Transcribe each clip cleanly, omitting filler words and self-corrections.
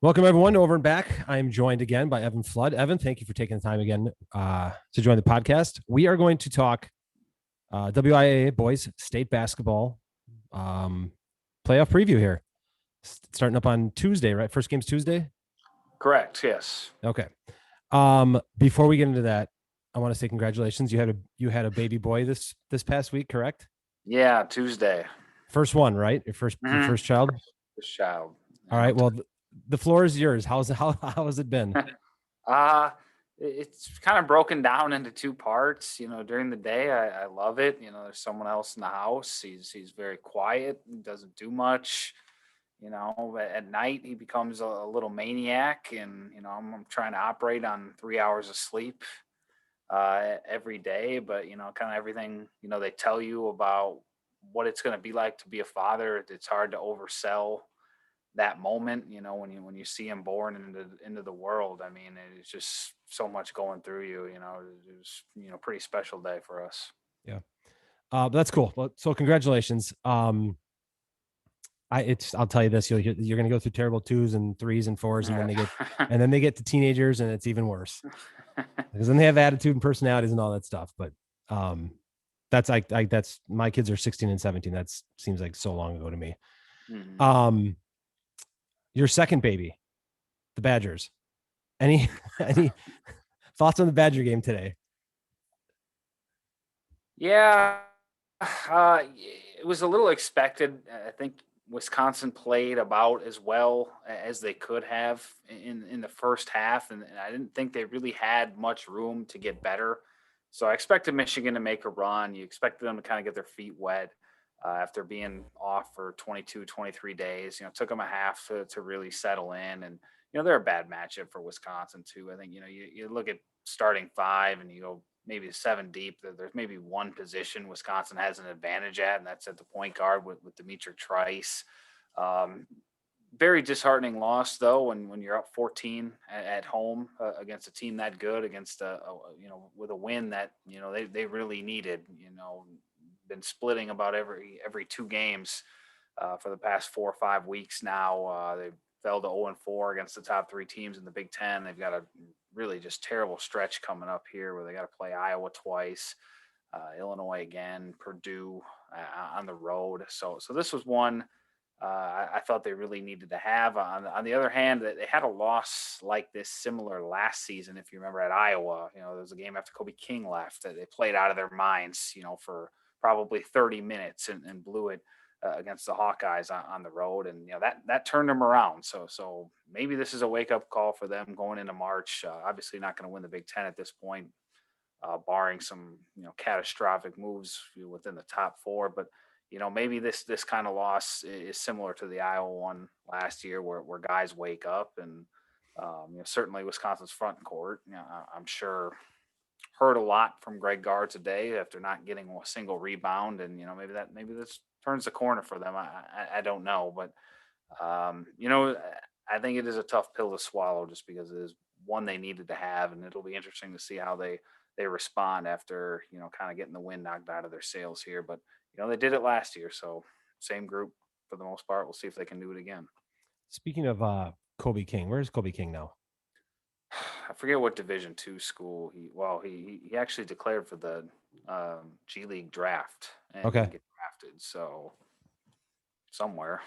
Welcome everyone to Over and Back. I am joined again by Evan Flood. Evan, thank you for taking the time again to join the podcast. We are going to talk WIAA boys state basketball playoff preview here. Starting up on Tuesday, right? First game's Tuesday? Correct, yes. Okay. Before we get into that, I want to say congratulations. You had a baby boy this past week, correct? Yeah, Tuesday. First one, right? Your first child? First child. All right. Well, the floor is yours. How has it been? It's kind of broken down into two parts. During the day, I love it. There's someone else in the house. He's very quiet. He doesn't do much. At night he becomes a little maniac, and I'm trying to operate on 3 hours of sleep every day. But kind of everything they tell you about what it's going to be like to be a father. It's hard to oversell that moment, when you see him born into the world. I mean, it's just so much going through you. It was pretty special day for us. Yeah, that's cool. Well, so congratulations. I'll tell you this: you're going to go through terrible 2s and 3s and 4s, and then they get to teenagers, and it's even worse because then they have attitude and personalities and all that stuff. But that's my kids are 16 and 17. That seems like so long ago to me. Mm-hmm. Your second baby, the Badgers. Any thoughts on the Badger game today? Yeah, it was a little expected. I think Wisconsin played about as well as they could have in the first half, and I didn't think they really had much room to get better. So I expected Michigan to make a run. You expected them to kind of get their feet wet. After being off for 22, 23 days, it took them a half to really settle in. And, they're a bad matchup for Wisconsin too. I think, you look at starting 5 and you go maybe 7 deep. There's maybe one position Wisconsin has an advantage at, and that's at the point guard with Demetric Trice. Very disheartening loss though, when you're up 14 at home against a team that good, against with a win that, they really needed, been splitting about every 2 games for the past 4 or 5 weeks now. They fell to 0-4 against the top 3 teams in the Big Ten. They've got a really just terrible stretch coming up here where they got to play Iowa twice, Illinois again, Purdue on the road. So this was one I thought they really needed to have. On the other hand, they had a loss like this similar last season, if you remember, at Iowa. There was a game after Kobe King left that they played out of their minds, for probably 30 minutes and blew it against the Hawkeyes on the road. And, that turned them around. So maybe this is a wake-up call for them going into March. Obviously not going to win the Big Ten at this point, barring some, catastrophic moves within the top 4. But, maybe this kind of loss is similar to the Iowa one last year where guys wake up. And, certainly Wisconsin's front court, I'm sure heard a lot from Greg Gard today after not getting a single rebound. And, maybe this turns the corner for them. I don't know, but, I think it is a tough pill to swallow just because it is one they needed to have. And it'll be interesting to see how they respond after, kind of getting the wind knocked out of their sails here. But, they did it last year. So same group for the most part. We'll see if they can do it again. Speaking of Kobe King, where's Kobe King now? I forget what Division II school he actually declared for the G League draft and okay. Didn't get drafted. So somewhere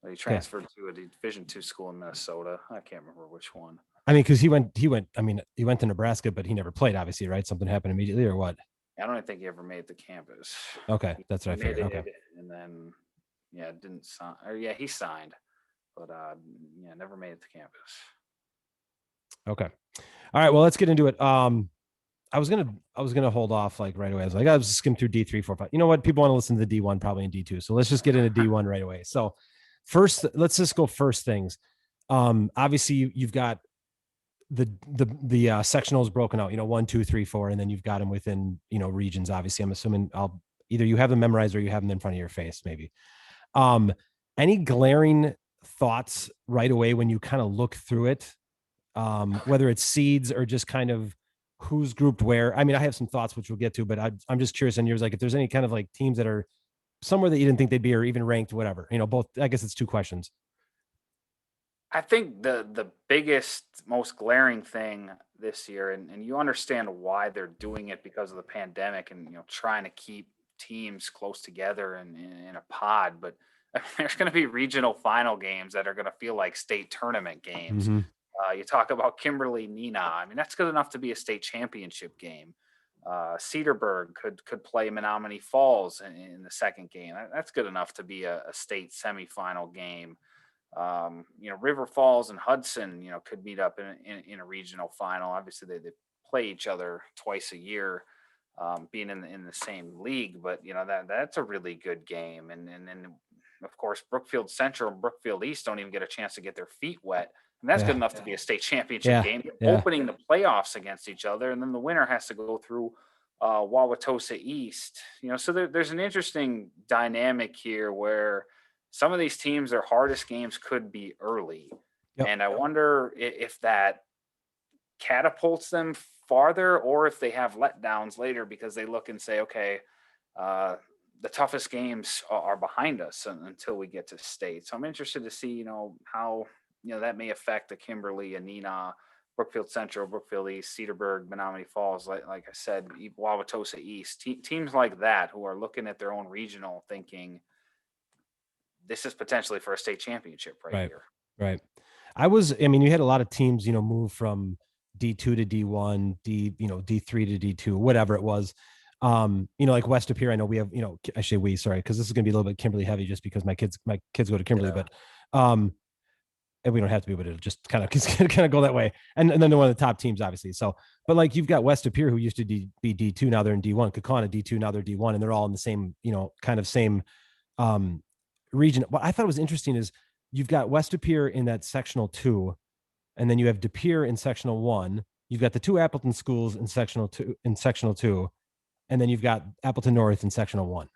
he transferred to a Division II school in Minnesota. I can't remember which one. I mean, because he went to Nebraska, but he never played, obviously, right? Something happened immediately, or what? I don't even think he ever made the campus. Okay, that's what I figured. Okay, and then didn't sign. Or he signed, but never made it to campus. Okay, all right. Well, let's get into it. I was gonna hold off like right away. I was like, I was just skim through D3, 4, 5. You know what? People want to listen to the D1 probably in D2, so let's just get into D1 right away. So first, let's just go first things. Obviously, you've got the sectionals broken out, 1, 2, 3, 4, and then you've got them within, regions. Obviously, I'm assuming either you have them memorized or you have them in front of your face, maybe. Any glaring thoughts right away when you kind of look through it, whether it's seeds or just kind of who's grouped where? I mean, I have some thoughts, which we'll get to, but I'm just curious on yours, like if there's any kind of like teams that are somewhere that you didn't think they'd be, or even ranked, whatever, both. I guess it's 2 questions. I think the biggest, most glaring thing this year, and you understand why they're doing it because of the pandemic and trying to keep teams close together and in a pod, but there's going to be regional final games that are going to feel like state tournament games. Hmm. You talk about Kimberly Nina. I mean, that's good enough to be a state championship game. Cedarburg could play Menominee Falls in the second game. That's good enough to be a state semifinal game. River Falls and Hudson, could meet up in a regional final. Obviously, they play each other twice a year, being in the same league. But that's a really good game. And of course, Brookfield Central and Brookfield East don't even get a chance to get their feet wet, and that's good Yeah. enough to be a state championship Yeah. game, Yeah. opening the playoffs against each other, and then the winner has to go through Wauwatosa East. So there's an interesting dynamic here where some of these teams, their hardest games could be early. Yep. And I wonder if that catapults them farther or if they have letdowns later because they look and say, okay, uh, the toughest games are behind us until we get to state. So I'm interested to see, how, that may affect the Kimberly, Anina, Brookfield Central, Brookfield East, Cedarburg, Menominee Falls, like I said, Wauwatosa East, teams like that who are looking at their own regional thinking, this is potentially for a state championship right Right. here. Right. You had a lot of teams, move from D2 to D1, D3 to D2, whatever it was. Like West up here, I know we have, actually sorry, because this is going to be a little bit Kimberly heavy just because my kids go to Kimberly, Yeah. but, and we don't have to be, but it'll just kind of go that way. And then they're one of the top teams, obviously. So, but like you've got West up here who used to be D2, now they're in D1, Kakana D2, now they're D1, and they're all in the same, kind of same um, region. What I thought was interesting is you've got West De Pere in that sectional 2, and then you have De Pere in sectional 1. You've got the 2 Appleton schools in sectional 2, and then you've got Appleton North in sectional 1.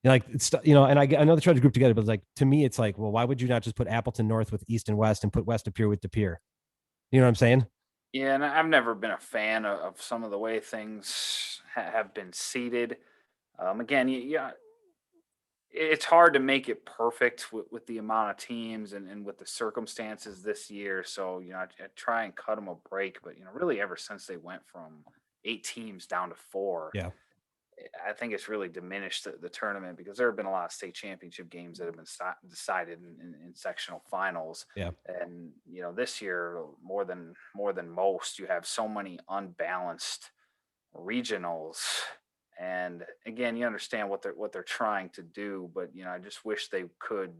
Like it's and I know they tried to group together, but like to me, it's like, well, why would you not just put Appleton North with East and West and put West De Pere with De Pere? You know what I'm saying? Yeah, and I've never been a fan of some of the way things have been seated. Again, yeah, it's hard to make it perfect with the amount of teams and with the circumstances this year. So, I try and cut them a break. But, really ever since they went from 8 teams down to 4, Yeah. I think it's really diminished the tournament because there have been a lot of state championship games that have been decided in sectional finals. Yeah. And, this year, more than most, you have so many unbalanced regionals. And again, you understand what they're trying to do, but I just wish they could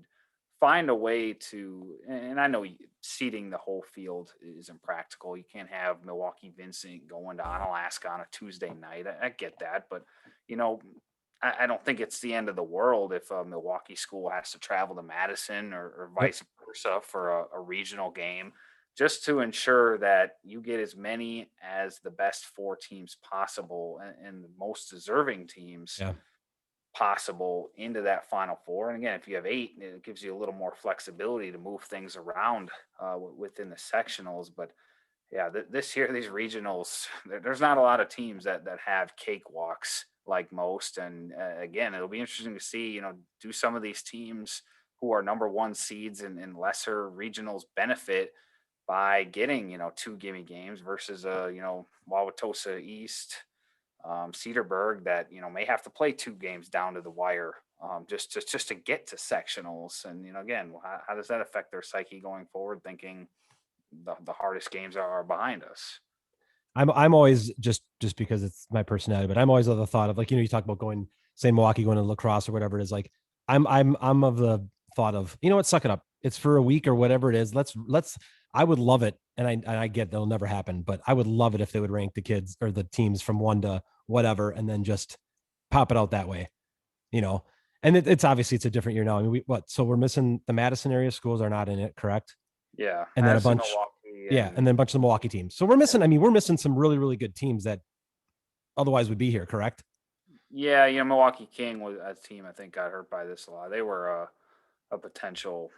find a way to. And I know seating the whole field is impractical. You can't have Milwaukee Vincent going to Onalaska on a Tuesday night. I get that, but you know, I don't think it's the end of the world if a Milwaukee school has to travel to Madison or Yep. vice versa for a regional game, just to ensure that you get as many as the best 4 teams possible and the most deserving teams Yeah. possible into that final 4. And again, if you have 8, it gives you a little more flexibility to move things around within the sectionals. But yeah, this year these regionals, there's not a lot of teams that have cakewalks like most. And again, it'll be interesting to see, do some of these teams who are number 1 seeds in lesser regionals benefit by getting 2 gimme games versus Wauwatosa East, Cedarburg that may have to play 2 games down to the wire, just to get to sectionals. And again, how does that affect their psyche going forward? Thinking the hardest games are behind us. I'm always just because it's my personality, but I'm always of the thought of like, you talk about going, say Milwaukee going to lacrosse or whatever it is. Like I'm of the thought of, what, suck it up. It's for a week or whatever it is. Let's I would love it. And I get that'll never happen, but I would love it if they would rank the kids or the teams from 1 to whatever and then just pop it out that way, you know. And it's obviously it's a different year now. I mean, so we're missing the Madison area schools are not in it, correct? Yeah, And then a Madison, bunch, Milwaukee, yeah, and and then a bunch of the Milwaukee teams. So we're missing some really, really good teams that otherwise would be here, correct? yeah, Milwaukee King was a team I think got hurt by this a lot. They were a potential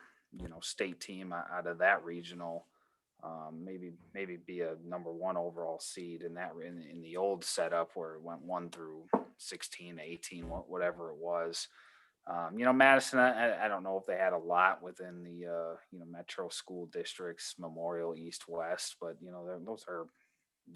state team out of that regional. Maybe be a number 1 overall seed in that in the old setup where it went 1 through 16 to 18, whatever it was. Madison, I don't know if they had a lot within the metro school districts, Memorial, East, West, but those are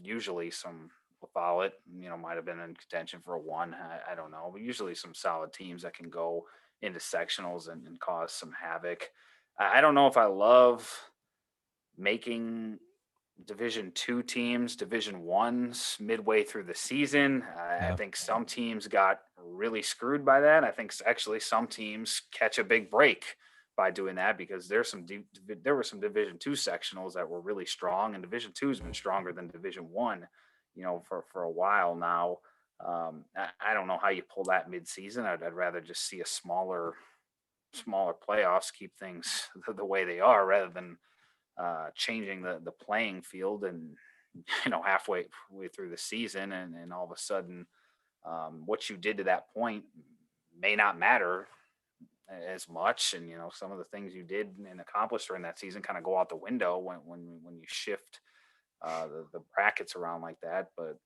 usually some. Follett, might have been in contention for a one. I don't know, but usually some solid teams that can go into sectionals and cause some havoc. I don't know if I love making Division 2 teams, Division 1s midway through the season. I Yeah. think some teams got really screwed by that. I think actually some teams catch a big break by doing that because there were some Division 2 sectionals that were really strong, and Division 2 has been stronger than Division 1, for a while now. I don't know how you pull that midseason. I'd rather just see a smaller playoffs, keep things the way they are rather than changing the playing field and halfway through the season, and all of a sudden what you did to that point may not matter as much, and some of the things you did and accomplished during that season kind of go out the window when you shift the brackets around like that. But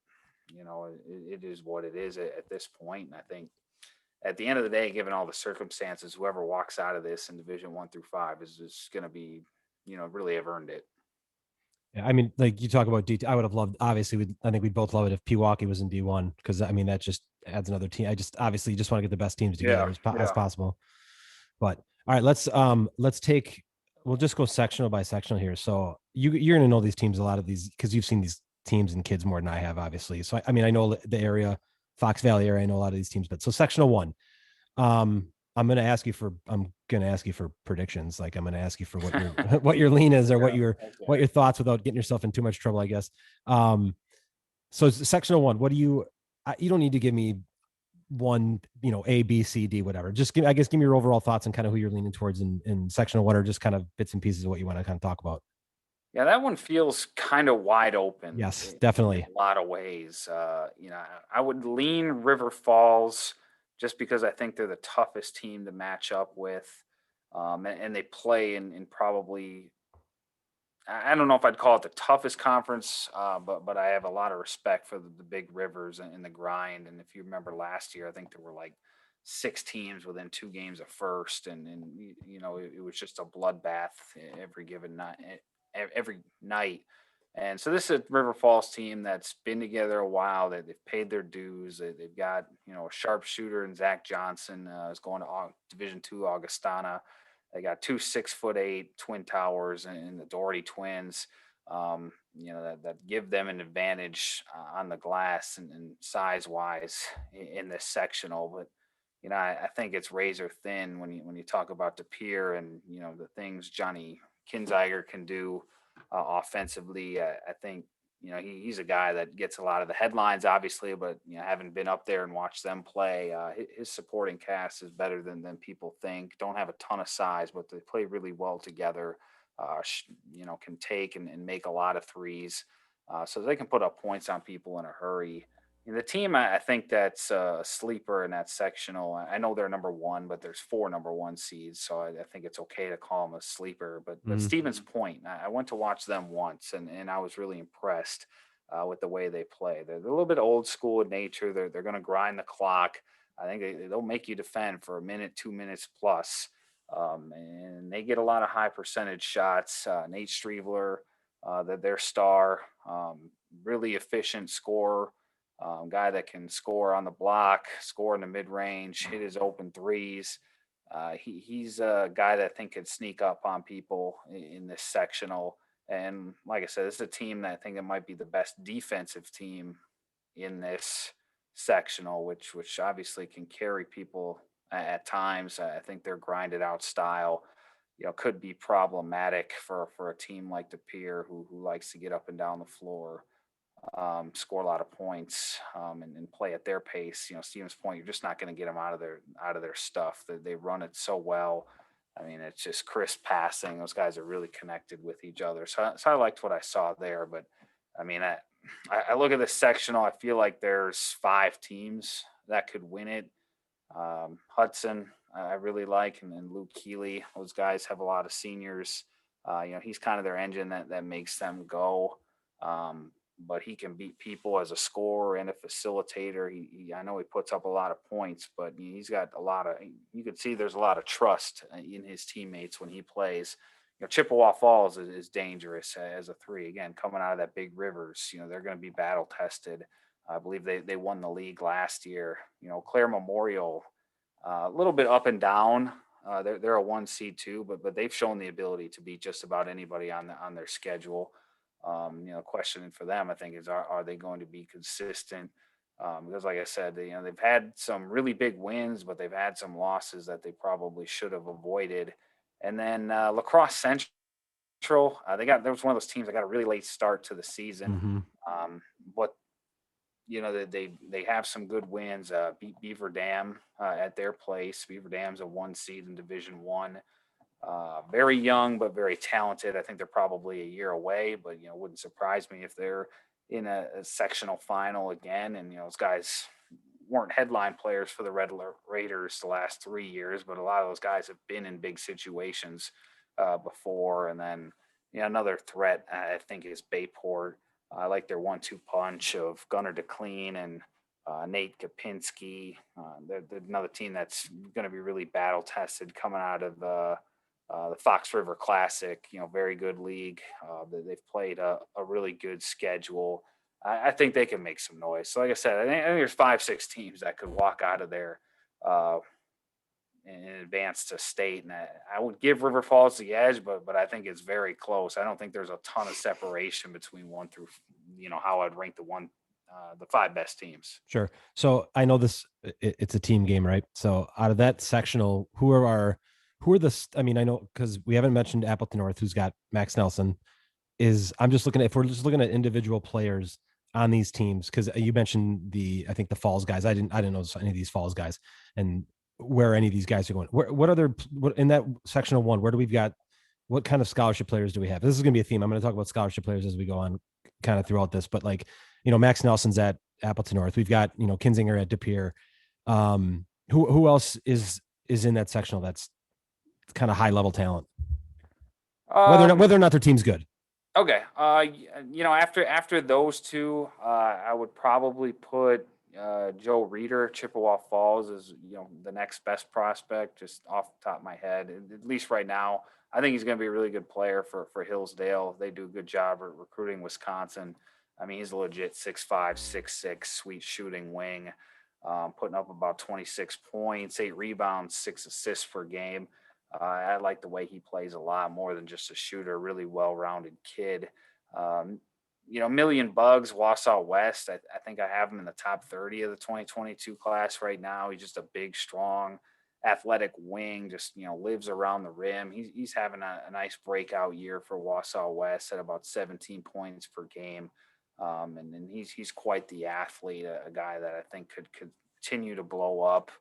it is what it is at this point, and I think at the end of the day, given all the circumstances, whoever walks out of this in Division 1 through 5 is going to be, really have earned it. Yeah, I mean, like you talk about I would have loved. Obviously, I think we'd both love it if Pewaukee was in D1 because I mean that just adds another team. I just obviously just want to get the best teams together Yeah, as yeah. possible. But all right, let's take. We'll just go sectional by sectional here. So you're gonna know these teams, a lot of these because you've seen these teams and kids more than I have, obviously. So I mean, I know the area, Fox Valley area. I know a lot of these teams, but so sectional one. I'm gonna ask you for predictions. Like I'm gonna ask you for what your what your lean is or Yeah. what Okay. your thoughts without getting yourself in too much trouble, I guess. Um, so sectional one, what do you don't need to give me one, A, B, C, D, whatever. Just give me your overall thoughts and kind of who you're leaning towards in sectional one, or just kind of bits and pieces of what you want to kind of talk about. Yeah, that one feels kind of wide open Yes, in definitely. a lot of ways. I would lean River Falls just because I think they're the toughest team to match up with, and they play in probably I don't know if I'd call it the toughest conference, but I have a lot of respect for the big rivers and the grind. And if you remember last year, I think there were like 6 teams within 2 games of first, and it was just a bloodbath every given night, every night. And so this is a River Falls team that's been together a while. That they've paid their dues. They've got a sharpshooter and Zach Johnson is going to Division 2 Augustana. They got 2 6'8" twin towers and the Doherty twins. That give them an advantage on the glass and size wise in this sectional. But I think it's razor thin when you talk about DePere and the things Johnny Kinziger can do offensively. I think he's a guy that gets a lot of the headlines, obviously, but having been up there and watched them play, his supporting cast is better than people think. Don't have a ton of size, but they play really well together. Can take and make a lot of threes, so they can put up points on people in a hurry. And the team, I think that's a sleeper in that sectional. I know they're number one, but there's 4 number 1 seeds, so I think it's okay to call them a sleeper. But Mm. Stevens Point, I went to watch them once, and I was really impressed with the way they play. They're a little bit old school in nature. They're going to grind the clock. I think they'll make you defend for a minute, 2 minutes plus, and they get a lot of high percentage shots. Nate Streveler, their star, really efficient scorer, guy that can score on the block, score in the mid range, hit his open threes. He's a guy that I think could sneak up on people in this sectional. And like I said, this is a team that I think it might be the best defensive team in this sectional, which obviously can carry people at times. I think their grinded out style, could be problematic for a team like the Pier who likes to get up and down the floor, score a lot of points, and play at their pace. Stevens Point, you're just not going to get them out of their stuff. They run it so well. I mean, it's just crisp passing. Those guys are really connected with each other. So I liked what I saw there. But I mean, I look at this sectional. I feel like there's 5 teams that could win it. Hudson, I really like, and then Luke Keeley. Those guys have a lot of seniors. He's kind of their engine that makes them go. but he can beat people as a scorer and a facilitator. I know he puts up a lot of points, but he's got a lot of. You could see there's a lot of trust in his teammates when he plays. Chippewa Falls is dangerous as a three. Again, coming out of that Big Rivers, they're going to be battle tested. I believe they won the league last year. Clare Memorial, a little bit up and down. They're a one seed too, but they've shown the ability to beat just about anybody on their schedule. Questioning for them, I think, is are they going to be consistent? Because, like I said, they've had some really big wins, but they've had some losses that they probably should have avoided. And then Lacrosse Central, there was one of those teams that got a really late start to the season, Mm-hmm. but they have some good wins. Beat Beaver Dam at their place. Beaver Dam's a one seed in Division One. Very young, but very talented. I think they're probably a year away, but wouldn't surprise me if they're in a sectional final again. And those guys weren't headline players for the Raiders the last 3 years, but a lot of those guys have been in big situations before. And then another threat I think is Bayport. I like their 1-2 punch of Gunnar DeClean and Nate Kapinski. They're another team that's going to be really battle tested coming out of the Fox River Classic. Very good league. They've played a really good schedule. I think they can make some noise. So, like I said, I think there's 5-6 teams that could walk out of there uh, and advance to state. And I would give River Falls the edge, but I think it's very close. I don't think there's a ton of separation between one through, how I'd rank the 5 best teams. Sure. So I know it's a team game, right? So out of that sectional, I mean, I know because we haven't mentioned Appleton North, who's got Max Nelson. I'm just looking at, if we're just looking at individual players on these teams, because you mentioned I think the Falls guys. I didn't know any of these Falls guys and where any of these guys are going. What in that sectional one, where do we've got, what kind of scholarship players do we have? This is going to be a theme. I'm going to talk about scholarship players as we go on kind of throughout this, but like, Max Nelson's at Appleton North. We've got, Kinzinger at De Pere. Who else is in that sectional that's kind of high level talent? Whether or not their team's good. Okay. After those two, I would probably put Joe Reeder, Chippewa Falls, as the next best prospect, just off the top of my head. At least right now, I think he's going to be a really good player for Hillsdale. They do a good job at recruiting Wisconsin. I mean, he's a legit 6'5", 6'6", sweet shooting wing, putting up about 26 points, 8 rebounds, 6 assists per game. I like the way he plays a lot more than just a shooter, really well-rounded kid. Million Bugs, Wausau West. I think I have him in the top 30 of the 2022 class right now. He's just a big, strong, athletic wing, just, lives around the rim. He's having a nice breakout year for Wausau West at about 17 points per game. And then he's quite the athlete, a guy that I think could continue to blow up.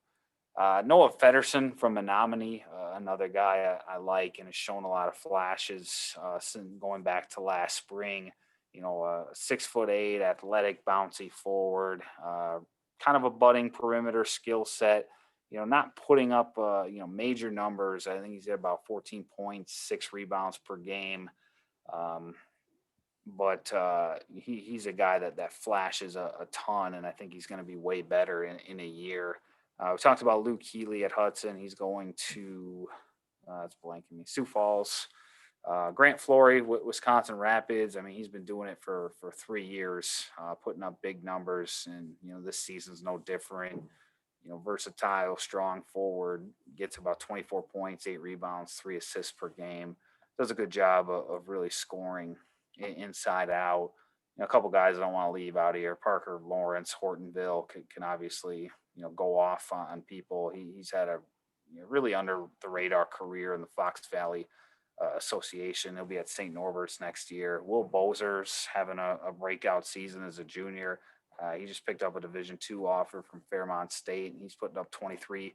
Noah Federson from Menominee, another guy I like and has shown a lot of flashes since going back to last spring. 6'8", athletic, bouncy forward, kind of a budding perimeter skill set. Not putting up major numbers. I think he's at about 14 points, 6 rebounds per game. But he's a guy that flashes a ton, and I think he's going to be way better in a year. We talked about Luke Healy at Hudson. He's going to, it's blanking me, Sioux Falls. Grant Flory, Wisconsin Rapids. I mean, he's been doing it for 3 years, putting up big numbers. And, this season's no different. Versatile, strong forward, gets about 24 points, 8 rebounds, 3 assists per game. Does a good job of really scoring inside out. A couple guys I don't want to leave out here. Parker Lawrence, Hortonville can obviously, go off on people. He's had a really under the radar career in the Fox Valley Association. He'll be at St. Norbert's next year. Will Bozer's having a breakout season as a junior. He just picked up a Division II offer from Fairmont State, and he's putting up 23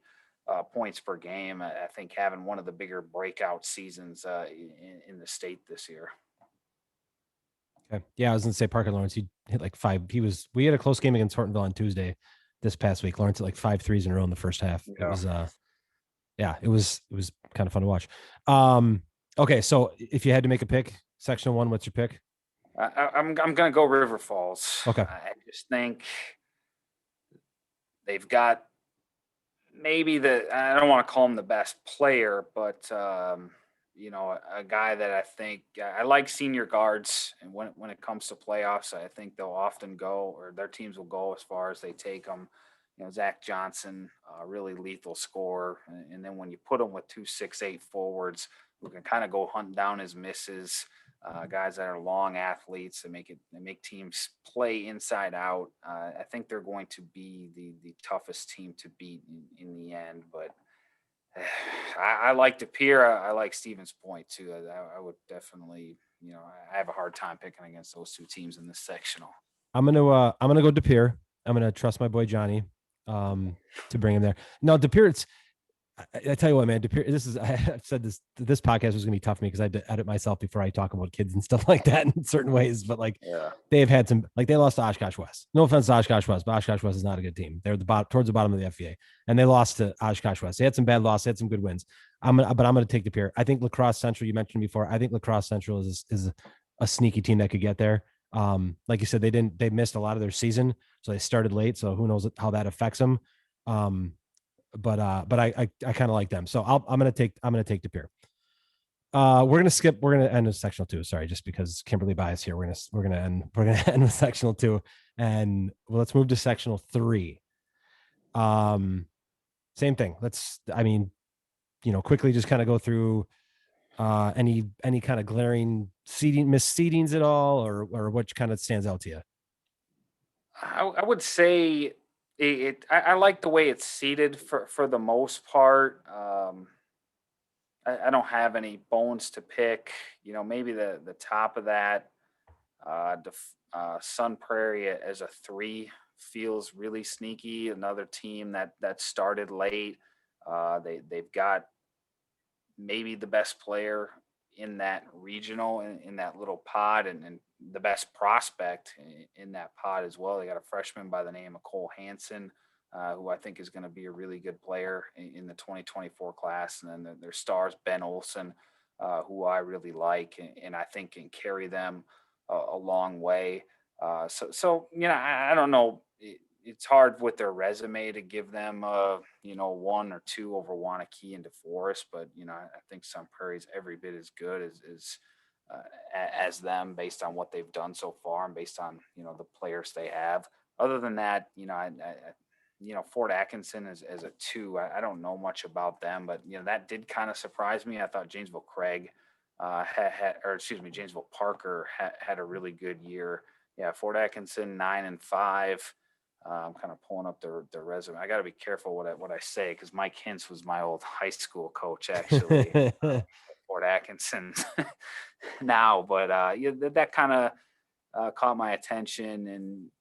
points per game. I think having one of the bigger breakout seasons in the state this year. Okay. Yeah, I was gonna say Parker Lawrence. He hit like 5. We had a close game against Hortonville on Tuesday this past week. Lawrence hit like 5 threes in a row in the first half. Yeah. It was kind of fun to watch. Okay, so if you had to make a pick, section 1, what's your pick? I'm gonna go River Falls. Okay. I just think they've got maybe I don't want to call him the best player, but a guy that I think I like senior guards, and when it comes to playoffs, I think they'll often go, or their teams will go as far as they take them. Zach Johnson, really lethal scorer, and then when you put him with 2 6'8" forwards who can kind of go hunt down his misses, guys that are long athletes that make teams play inside out. I think they're going to be the toughest team to beat in the end. But I like De Pere. I like Stevens Point too. I would definitely, I have a hard time picking against those two teams in this sectional. I'm gonna go De Pere. I'm gonna trust my boy Johnny to bring him there. No, De Pere, I tell you what, man, I've said this podcast was gonna be tough for me because I had to edit myself before I talk about kids and stuff like that in certain ways. But like Yeah. they've had some, like they lost to Oshkosh West. No offense to Oshkosh West, but Oshkosh West is not a good team. They're towards the bottom of the FVA, and they lost to Oshkosh West. They had some bad losses, they had some good wins. I'm gonna take the Pier. I think Lacrosse Central, you mentioned before. I think Lacrosse Central is a sneaky team that could get there. Like you said, they missed a lot of their season, so they started late. So who knows how that affects them. But I kind of like them. So I'm gonna take the Pier. We're gonna end with sectional two. Sorry, just because Kimberly bias here. We're gonna end with sectional two, and well, let's move to sectional three. Um, Same thing. Quickly just kind of go through any kind of glaring misseedings at all, or what kind of stands out to you. I would say I like the way it's seated for the most part. I don't have any bones to pick. Maybe the top of that, Sun Prairie as a 3 feels really sneaky. Another team that started late. They've got maybe the best player in that regional in that little pod, and the best prospect in that pod as well. They got a freshman by the name of Cole Hansen, who I think is going to be a really good player in the 2024 class. And then their stars, Ben Olson, who I really like, and I think can carry them a long way. I don't know. It's hard with their resume to give them 1 or 2 over Wanakee and DeForest, but I think Sun Prairie's every bit as good as them based on what they've done so far and based on the players they have. Other than that, Fort Atkinson as a 2. I don't know much about them, but that did kind of surprise me. I thought Janesville Craig Janesville Parker had a really good year. Yeah, Fort Atkinson 9-5. I'm kind of pulling up their resume. I got to be careful what I say because Mike Hintz was my old high school coach, actually. Fort Atkinson now, but that kind of caught my attention, and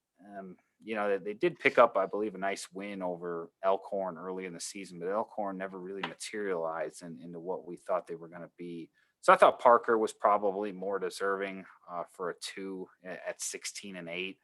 they did pick up, I believe, a nice win over Elkhorn early in the season, but Elkhorn never really materialized into what we thought they were going to be. So I thought Parker was probably more deserving for a 2 at 16-8.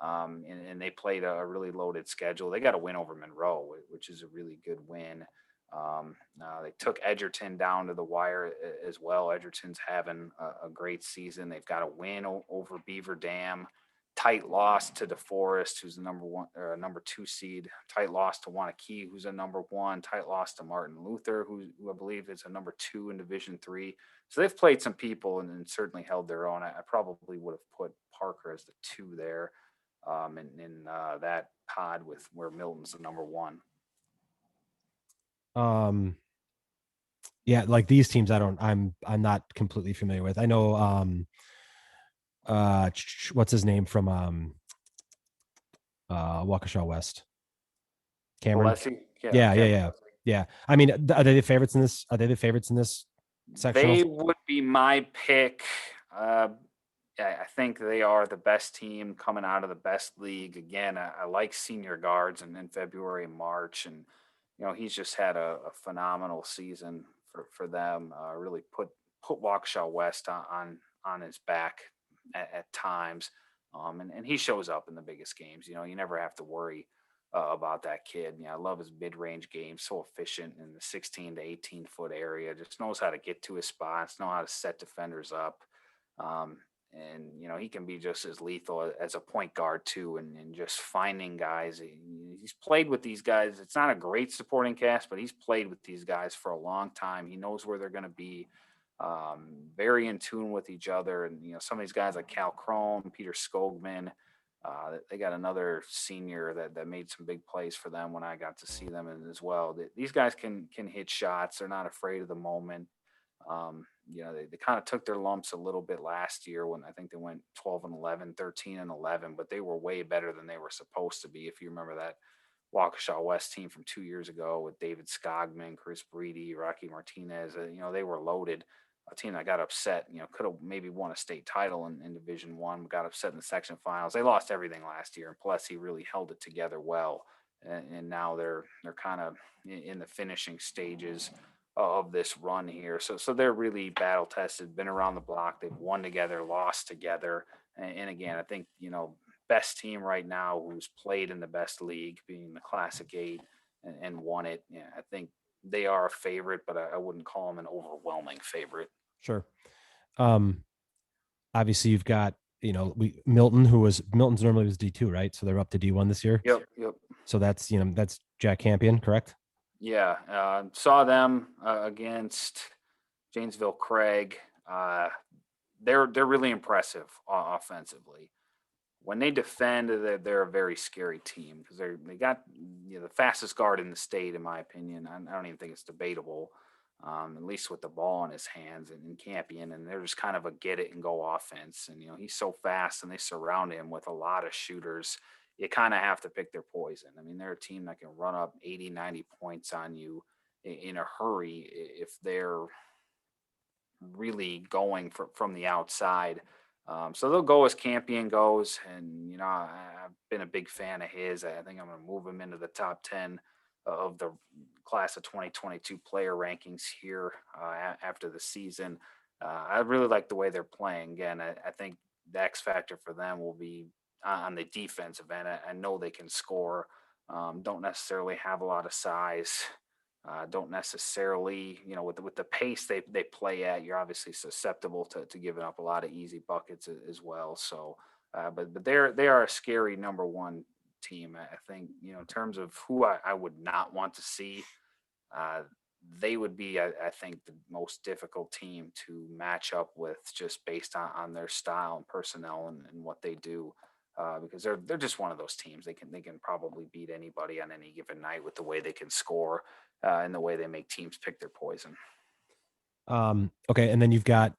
And they played a really loaded schedule. They got a win over Monroe, which is a really good win. They took Edgerton down to the wire as well. Edgerton's having a great season. They've got a win over Beaver Dam. Tight loss to DeForest, who's the number 2 seed. Tight loss to Wanakee, who's a number 1. Tight loss to Martin Luther, who I believe is a number 2 in Division 3. So they've played some people and certainly held their own. I probably would have put Parker as the 2 there. In that pod with where Milton's the number 1. Yeah, like these teams, I'm not completely familiar with. I know, what's his name from Waukesha West, Cameron. Alessi, yeah, Yeah, yeah, Cameron. yeah, yeah. I mean, are they the favorites in this? Are they the favorites in this sectional? They would be my pick. I think they are the best team coming out of the best league. Again, I like senior guards and in February and March, and he's just had a phenomenal season for them. Really put Waukesha West on his back at times, and he shows up in the biggest games. You never have to worry about that kid. I love his mid-range game, so efficient in the 16 to 18 foot area. Just knows how to get to his spots, know how to set defenders up. and he can be just as lethal as a point guard too, and just finding guys. He's played with these guys. It's not a great supporting cast, but he's played with these guys for a long time. He knows where they're going to be. Very in tune with each other, and some of these guys like Cal Crone, Peter Skogman. They got another senior that made some big plays for them when I got to see them as well. These guys can hit shots. They're not afraid of the moment. They kind of took their lumps a little bit last year when I think they went 12 and 11, 13 and 11, but they were way better than they were supposed to be. If you remember that Waukesha West team from 2 years ago with David Skogman, Chris Breedy, Rocky Martinez, they were loaded. A team that got upset, could have maybe won a state title in Division One, got upset in the section finals. They lost everything last year, and plus he really held it together well. And now they're kind of in the finishing stages of this run here. So they're really battle tested, been around the block. They've won together, lost together. And again, I think, best team right now who's played in the best league, being the Classic 8 and won it. Yeah, I think they are a favorite, but I wouldn't call them an overwhelming favorite. Sure. Um, Obviously you've got, Milton's normally was D2, right? So they're up to D1 this year. Yep, yep. So that's Jack Campion, correct? Yeah, saw them against Janesville Craig. They're really impressive offensively. When they defend, they're a very scary team because they got the fastest guard in the state, in my opinion. I don't even think it's debatable, at least with the ball in his hands and Campion, and they're just kind of a get it and go offense. And he's so fast, and they surround him with a lot of shooters. You kind of have to pick their poison. I mean, they're a team that can run up 80, 90 points on you in a hurry if they're really going from the outside. So they'll go as Campion goes, and I've been a big fan of his. I think I'm going to move him into the top 10 of the class of 2022 player rankings here after the season. I really like the way they're playing. Again, I think the X factor for them will be on the defensive end. I know they can score. Don't necessarily have a lot of size. Don't necessarily, with the pace they play at, you're obviously susceptible to giving up a lot of easy buckets as well. So, but they are a scary number one team. I think in terms of who I would not want to see, uh, they would be I think the most difficult team to match up with just based on their style and personnel and what they do. Because they're just one of those teams. They can probably beat anybody on any given night with the way they can score and the way they make teams pick their poison. Okay, and then you've got,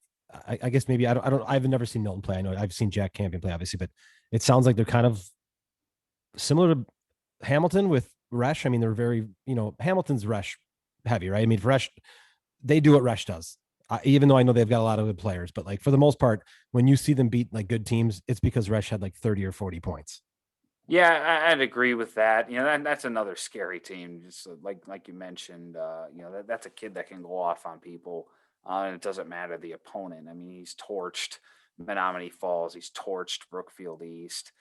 I guess maybe I've never seen Milton play. I know I've seen Jack Campion play, obviously, but it sounds like they're kind of similar to Hamilton with Resch. I mean, they're very, Hamilton's Resch heavy, right? I mean, Resch, they do what Resch does. Even though I know they've got a lot of good players, but like for the most part, when you see them beat like good teams, it's because Resch had like 30 or 40 points. Yeah, I'd agree with that. That's another scary team. Just like you mentioned, that's a kid that can go off on people, and it doesn't matter the opponent. I mean, he's torched Menominee Falls. He's torched Brookfield East.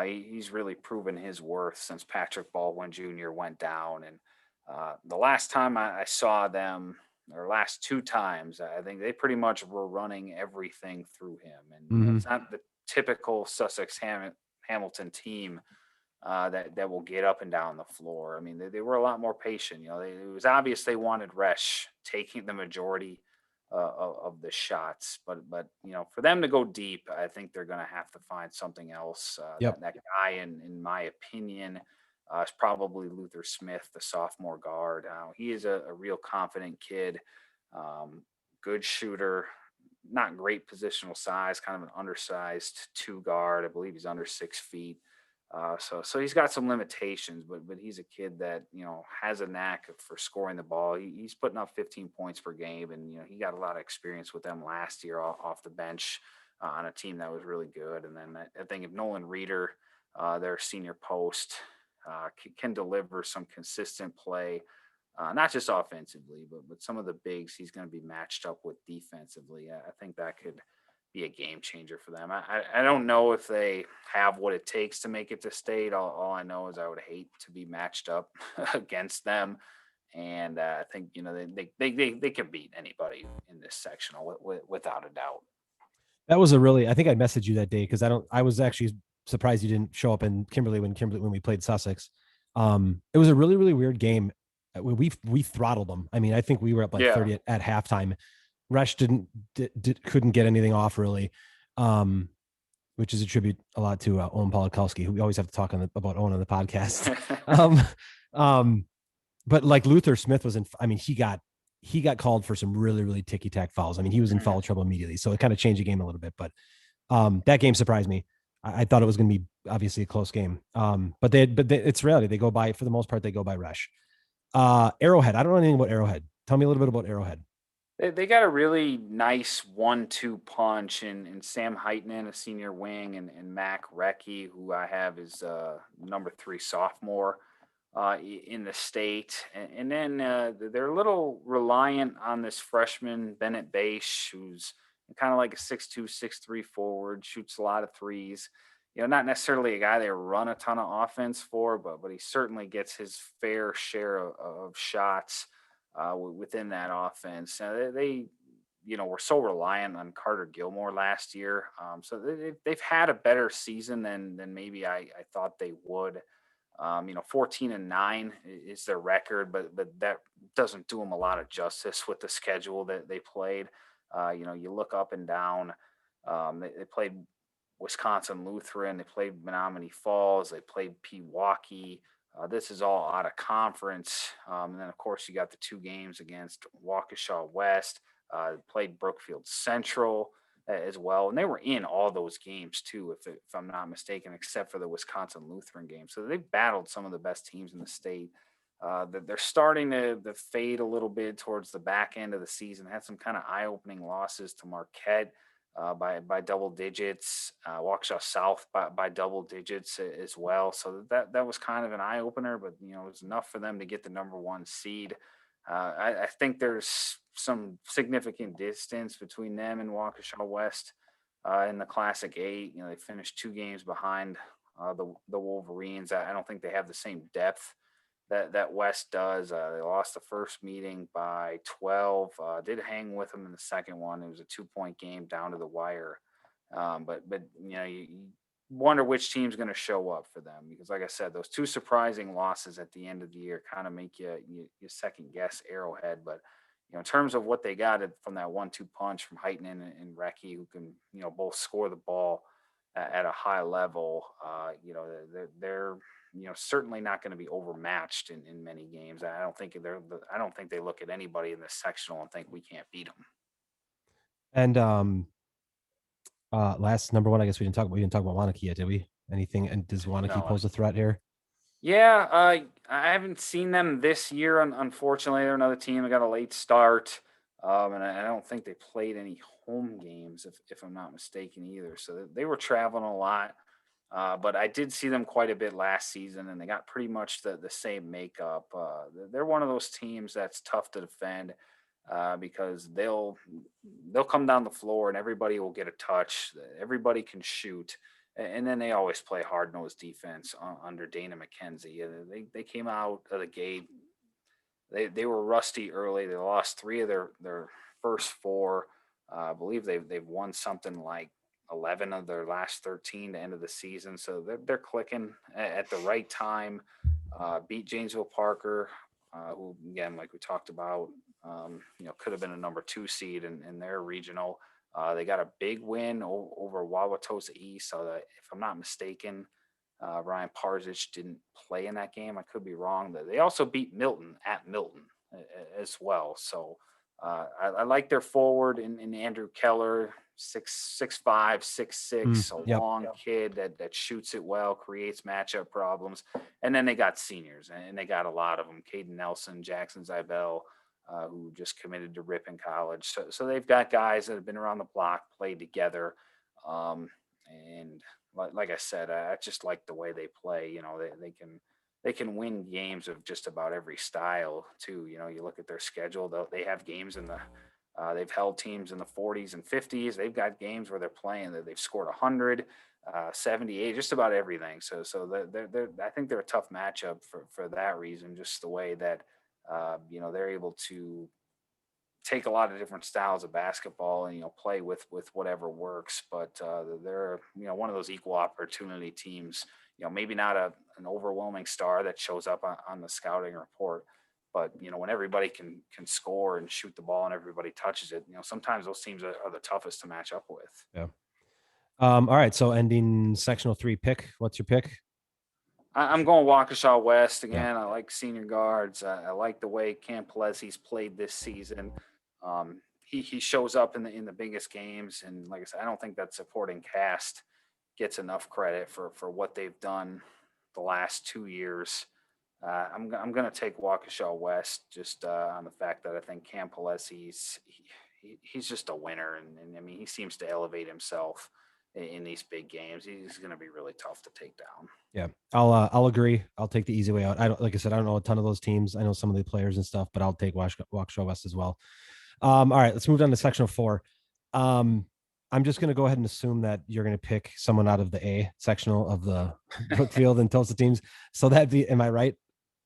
He's really proven his worth since Patrick Baldwin Jr. went down. And the last time I saw them, or last two times, I think they pretty much were running everything through him. And Mm-hmm. it's not the typical Sussex Hamilton team that will get up and down the floor. I mean, they were a lot more patient. It was obvious they wanted Resch taking the majority of the shots, but for them to go deep, I think they're going to have to find something else. Yep. That guy, in my opinion, is probably Luther Smith, the sophomore guard. He is a real confident kid, good shooter, not great positional size, kind of an undersized two guard. I believe he's under 6 feet. So he's got some limitations, but he's a kid that has a knack for scoring the ball. He's putting up 15 points per game, and he got a lot of experience with them last year off the bench on a team that was really good. And then I think if Nolan Reeder, their senior post, can deliver some consistent play, not just offensively, but some of the bigs he's going to be matched up with defensively. I think that could be a game changer for them. I don't know if they have what it takes to make it to state. All I know is I would hate to be matched up against them. And I think they can beat anybody in this sectional without a doubt. That was a really, I think I messaged you that day because I was actually surprised you didn't show up in Kimberly when we played Sussex. It was a really, really weird game. We throttled them. I mean, I think we were up like Yeah. 30 at halftime. Resch couldn't get anything off really. Um, which is a tribute a lot to Owen Polakowski, who we always have to talk about Owen on the podcast. um, um, but like Luther Smith was in, I mean, he got called for some really, really ticky tack fouls. I mean, he was in Mm. foul trouble immediately. So it kind of changed the game a little bit. But that game surprised me. I thought it was going to be obviously a close game. It's reality. They go by, for the most part, they go by Rush. Arrowhead. I don't know anything about Arrowhead. Tell me a little bit about Arrowhead. They got a really nice 1-2 punch in Sam Heitman, a senior wing, and Mac Recchi, who I have is number 3 sophomore in the state. And then they're a little reliant on this freshman, Bennett Bache, who's kind of like a 6'2", 6'3" forward, shoots a lot of threes. You know, not necessarily a guy they run a ton of offense for, but he certainly gets his fair share of shots within that offense. They were so reliant on Carter Gilmore last year. So they've had a better season than maybe I thought they would. 14-9 is their record, but that doesn't do them a lot of justice with the schedule that they played. You look up and down. They played Wisconsin Lutheran. They played Menominee Falls. They played Pewaukee. This is all out of conference. And then, of course, you got the 2 games against Waukesha West, played Brookfield Central as well. And they were in all those games, too, if I'm not mistaken, except for the Wisconsin Lutheran game. So they've battled some of the best teams in the state. They're starting to fade a little bit towards the back end of the season. Had some kind of eye-opening losses to Marquette by double digits, Waukesha South by double digits as well. So that was kind of an eye opener, but it was enough for them to get the number 1 seed. I think there's some significant distance between them and Waukesha West in the Classic 8. They finished 2 games behind the Wolverines. I don't think they have the same depth that West does. They lost the first meeting by 12. Did hang with them in the second one. It was a 2-point game down to the wire. But you wonder which team's going to show up for them because, like I said, those 2 surprising losses at the end of the year kind of make you second guess Arrowhead. But in terms of what they got from that 1-2 punch from Heitman and Recchi, who can both score the ball at a high level, they're certainly not going to be overmatched in many games. I don't think they look at anybody in this sectional and think we can't beat them. And last number one, I guess we didn't talk about Wanakee yet, did we? Anything? And does Wanakee No. pose a threat here? Yeah, I haven't seen them this year. Unfortunately, they're another team that got a late start, and I don't think they played any home games, if I'm not mistaken, either. So they were traveling a lot. But I did see them quite a bit last season, and they got pretty much the same makeup. They're one of those teams that's tough to defend because they'll come down the floor and everybody will get a touch. Everybody can shoot, and then they always play hard nosed defense under Dana McKenzie. They came out of the gate. They were rusty early. They lost 3 of their first 4. I believe they've won something like 11 of their last 13 to end of the season. So they're clicking at the right time. Beat Janesville Parker, who again, like we talked about, could have been a number 2 seed in their regional. They got a big win over Wauwatosa East. So that, if I'm not mistaken, Ryan Parzich didn't play in that game. I could be wrong. They also beat Milton at Milton as well. So I like their forward in Andrew Keller, 6'5", 6'6", a Yep. long kid that shoots it well, creates matchup problems. And then they got seniors, and they got a lot of them. Caden Nelson, Jackson Zybel, who just committed to Ripon College. So they've got guys that have been around the block, played together. And like I said, I just like the way they play. They can win games of just about every style too. You look at their schedule; they have games they've held teams in the 40s and 50s. They've got games where they're playing that they've scored 100, 78, just about everything. So I think they're a tough matchup for that reason. Just the way that they're able to take a lot of different styles of basketball and play with whatever works. But they're one of those equal opportunity teams. Maybe not an overwhelming star that shows up on the scouting report, but when everybody can score and shoot the ball and everybody touches it, sometimes those teams are the toughest to match up with. Yeah. All right. So ending sectional 3 pick. What's your pick? I'm going Waukesha West Yeah. again. I like senior guards. I like the way Cam Pelesi's played this season. He shows up in the biggest games, and like I said, I don't think that supporting cast gets enough credit for what they've done the last 2 years. I'm going to take Waukesha West just on the fact that I think Cam Pelesi's he's just a winner, and I mean he seems to elevate himself in these big games. He's going to be really tough to take down. Yeah, I'll agree. I'll take the easy way out. I don't, like I said, I don't know a ton of those teams. I know some of the players and stuff, but I'll take Waukesha West as well. All right, let's move on to section 4. I'm just going to go ahead and assume that you're going to pick someone out of the A sectional of the Brookfield and Tulsa teams. So that'd be, am I right?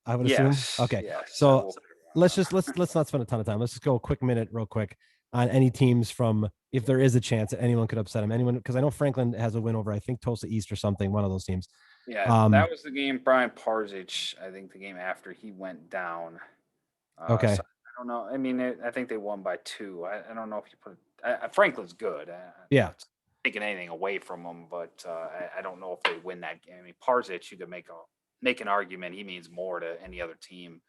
I would assume. Yes. Okay. Yes. So let's not spend a ton of time. Let's just go a quick minute real quick on any teams from, if there is a chance that anyone could upset them. Anyone, because I know Franklin has a win over, I think, Tulsa East or something, one of those teams. Yeah, that was the game. Brian Parzich, I think the game after he went down. Okay. So I don't know. I mean, I think they won by 2. I don't know if you put Franklin's good. Yeah. Not taking anything away from them, but I don't know if they win that game. I mean, Parzich, you could make an argument. He means more to any other team.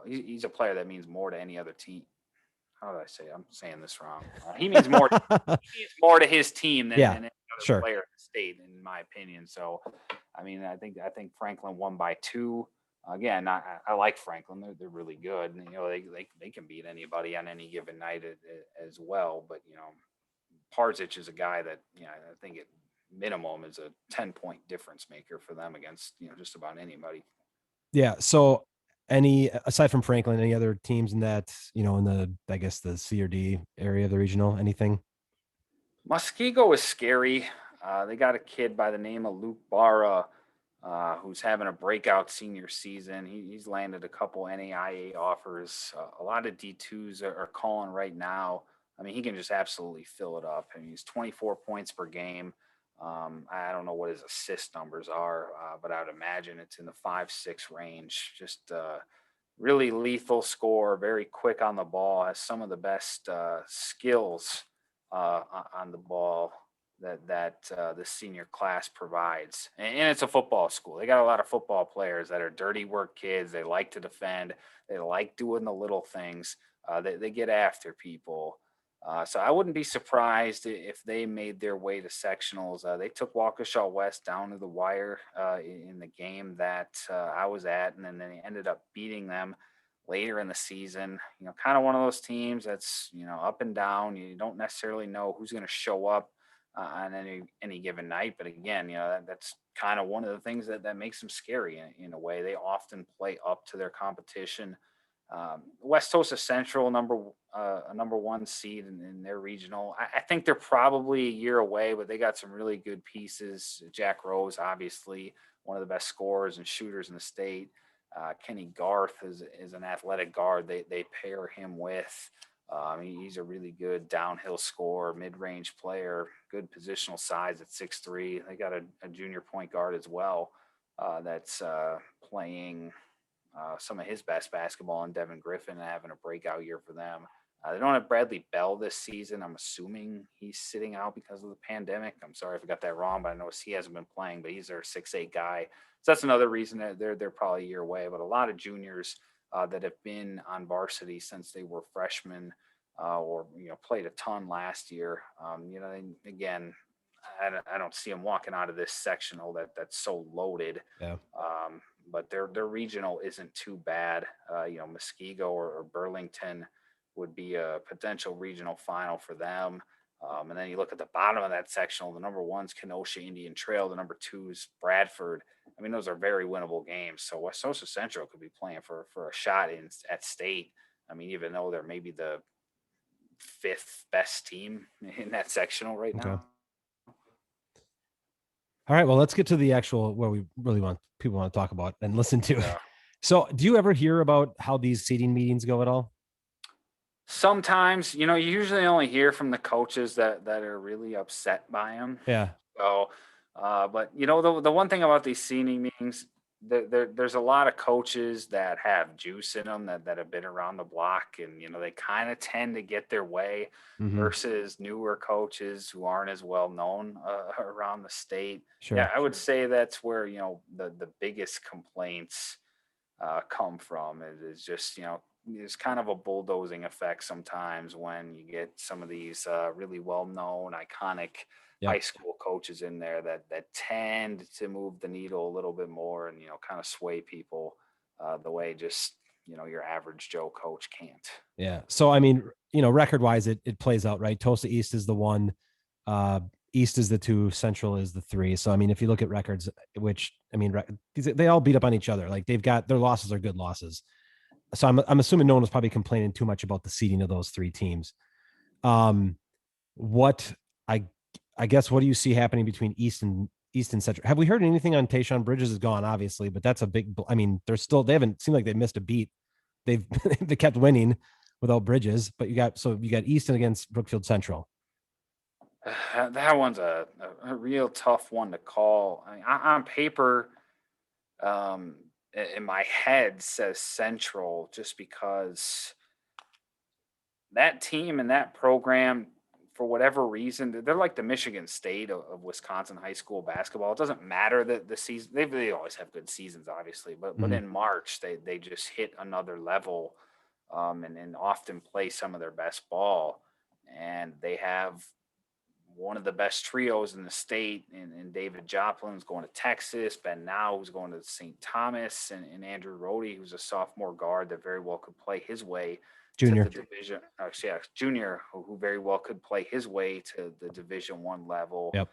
He's a player that means more to any other team. How did I say? I'm saying this wrong. He means more. He means more to his team than any other player in the state, in my opinion. So, I mean, I think Franklin won by 2. Again, I like Franklin. They're really good, and they can beat anybody on any given night as well. But Parzich is a guy that I think at minimum is a 10-point difference maker for them against just about anybody. Yeah. So any, aside from Franklin, any other teams in that, in the, I guess, the C or D area of the regional, anything? Muskego is scary. They got a kid by the name of Luke Barra, who's having a breakout senior season. He's landed a couple NAIA offers. A lot of D2s are calling right now. I mean, he can just absolutely fill it up. I mean, he's 24 points per game. I don't know what his assist numbers are, but I would imagine it's in the 5-6 range. Just really lethal score, very quick on the ball, has some of the best skills on the ball that the senior class provides. And it's a football school. They got a lot of football players that are dirty work kids. They like to defend. They like doing the little things. They get after people. So I wouldn't be surprised if they made their way to sectionals. They took Waukesha West down to the wire in the game that I was at, and then they ended up beating them later in the season. Kind of one of those teams that's up and down. You don't necessarily know who's going to show up on any given night, but again, that's kind of one of the things that makes them scary in a way. They often play up to their competition. West Coast of Central, a number 1 seed in their regional. I think they're probably a year away, but they got some really good pieces. Jack Rose, obviously, one of the best scorers and shooters in the state. Kenny Garth is an athletic guard. They pair him with. He's a really good downhill scorer, mid-range player, good positional size at 6'3". They got a junior point guard as well that's playing some of his best basketball, and Devin Griffin having a breakout year for them. They don't have Bradley Bell this season. I'm assuming he's sitting out because of the pandemic. I'm sorry if I got that wrong, but I know he hasn't been playing, but he's their 6'8" guy. So that's another reason that they're probably a year away. But a lot of juniors that have been on varsity since they were freshmen or played a ton last year. Again, I don't see them walking out of this sectional that's so loaded. Yeah. But their regional isn't too bad. Muskego or Burlington would be a potential regional final for them. And then you look at the bottom of that sectional, the number 1's Kenosha Indian Trail, the number 2's Bradford. I mean, those are very winnable games. So West Coast Central could be playing for a shot at state. I mean, even though they're maybe the 5th best team in that sectional right now. All right, well, let's get to the actual where we really people want to talk about and listen to. Yeah. So, do you ever hear about how these seating meetings go at all? Sometimes, you usually only hear from the coaches that are really upset by him. Yeah. So, but the one thing about these senior meetings, there's a lot of coaches that have juice in them that have been around the block, and they kind of tend to get their way Hmm. versus newer coaches who aren't as well known around the state. Yeah, Sure. I would say that's where the biggest complaints come from. It is just, there's kind of a bulldozing effect sometimes when you get some of these really well-known, iconic high Yep. school coaches in there that tend to move the needle a little bit more and kind of sway people the way just your average Joe coach can't. Yeah. So I mean, record wise, it plays out right. Tulsa East is the one, uh, East is the two, Central is the three. So I mean, if you look at records, which I mean, they all beat up on each other. Like they've got their losses are good losses. So I'm assuming no one was probably complaining too much about the seeding of those three teams. Um, what I I guess what do you see happening between East and Central? Have we heard anything on Tayshaun Bridges is gone, obviously, but that's a big. I mean, they haven't seemed like they missed a beat. They've they kept winning without Bridges, but you got Easton against Brookfield Central. That one's a real tough one to call. I mean, on paper, um, in my head says Central just because that team and that program, for whatever reason, they're like the Michigan State of Wisconsin high school basketball. It doesn't matter that the season they always have good seasons, obviously, but Mhm. in March they just hit another level, and often play some of their best ball, and they have one of the best trios in the state, and David Joplin's going to Texas, Ben Now who's going to St. Thomas, and Andrew Rohde, who's a sophomore guard that very well could play his way to the Junior. division. Yeah, junior who very well could play his way to the Division One level. Yep.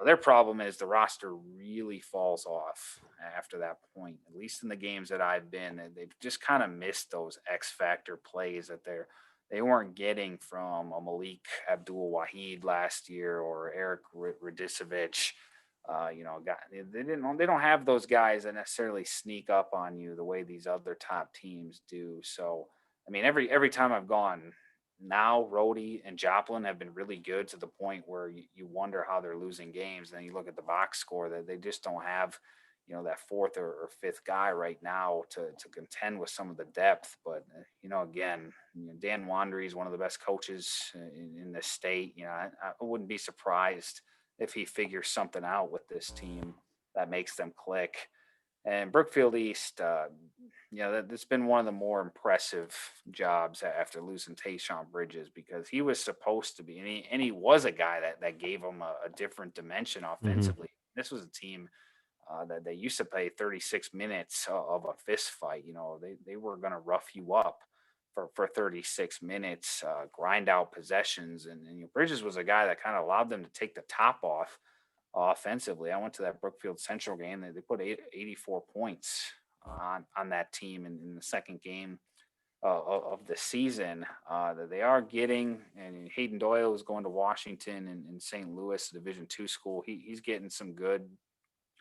Their problem is the roster really falls off after that point. At least in the games that I've been, they've just kind of missed those X factor plays that they weren't getting from a Malik Abdul Wahid last year or Eric Radisevich. They don't have those guys that necessarily sneak up on you the way these other top teams do. So I mean, every time I've gone now, Rhodey and Joplin have been really good to the point where you wonder how they're losing games. And then you look at the box score that they just don't have, that fourth or fifth guy right now to contend with some of the depth. But again, Dan Wandry is one of the best coaches in this state. I wouldn't be surprised if he figures something out with this team that makes them click. And Brookfield East, that's been one of the more impressive jobs after losing Tayshaun Bridges because he was supposed to be, and he was a guy that gave him a different dimension Hmm. offensively. This was a team that they used to play 36 minutes of a fist fight. They were going to rough you up for 36 minutes, grind out possessions. And Bridges was a guy that kind of allowed them to take the top off offensively. I went to that Brookfield Central game. They put 84 points on that team in the second game of the season that they are getting. And Hayden Doyle is going to Washington and St. Louis Division II school. He's getting some good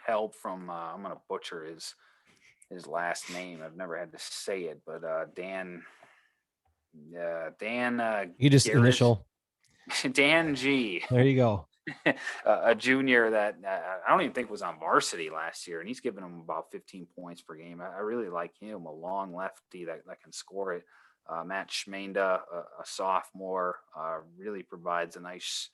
help from. I'm going to butcher his last name. I've never had to say it, but Dan You just Garris, initial. Dan G. There you go. A junior that I don't even think was on varsity last year, and he's giving them about 15 points per game. I really like him, a long lefty that can score it. Matt Schmenda, a sophomore, really provides a nice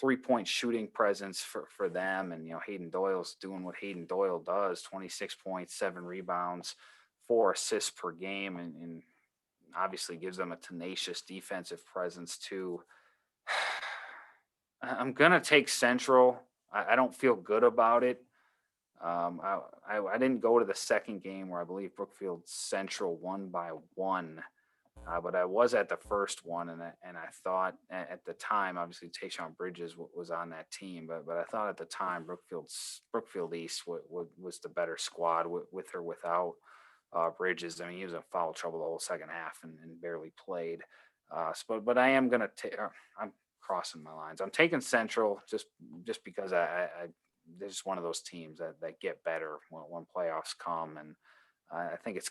3-point shooting presence for them. And Hayden Doyle's doing what Hayden Doyle does: 26 points, 7 rebounds, 4 assists per game, and obviously gives them a tenacious defensive presence too. I'm gonna take Central. I don't feel good about it. I didn't go to the second game where I believe Brookfield Central won by one, but I was at the first one, and I thought at the time, obviously Tayshaun Bridges was on that team, but I thought at the time Brookfield East was the better squad with or without Bridges. I mean, he was in foul trouble the whole second half and barely played. But I am gonna take. I'm crossing my lines. I'm taking Central just because they're just one of those teams that get better when playoffs come, and I think it's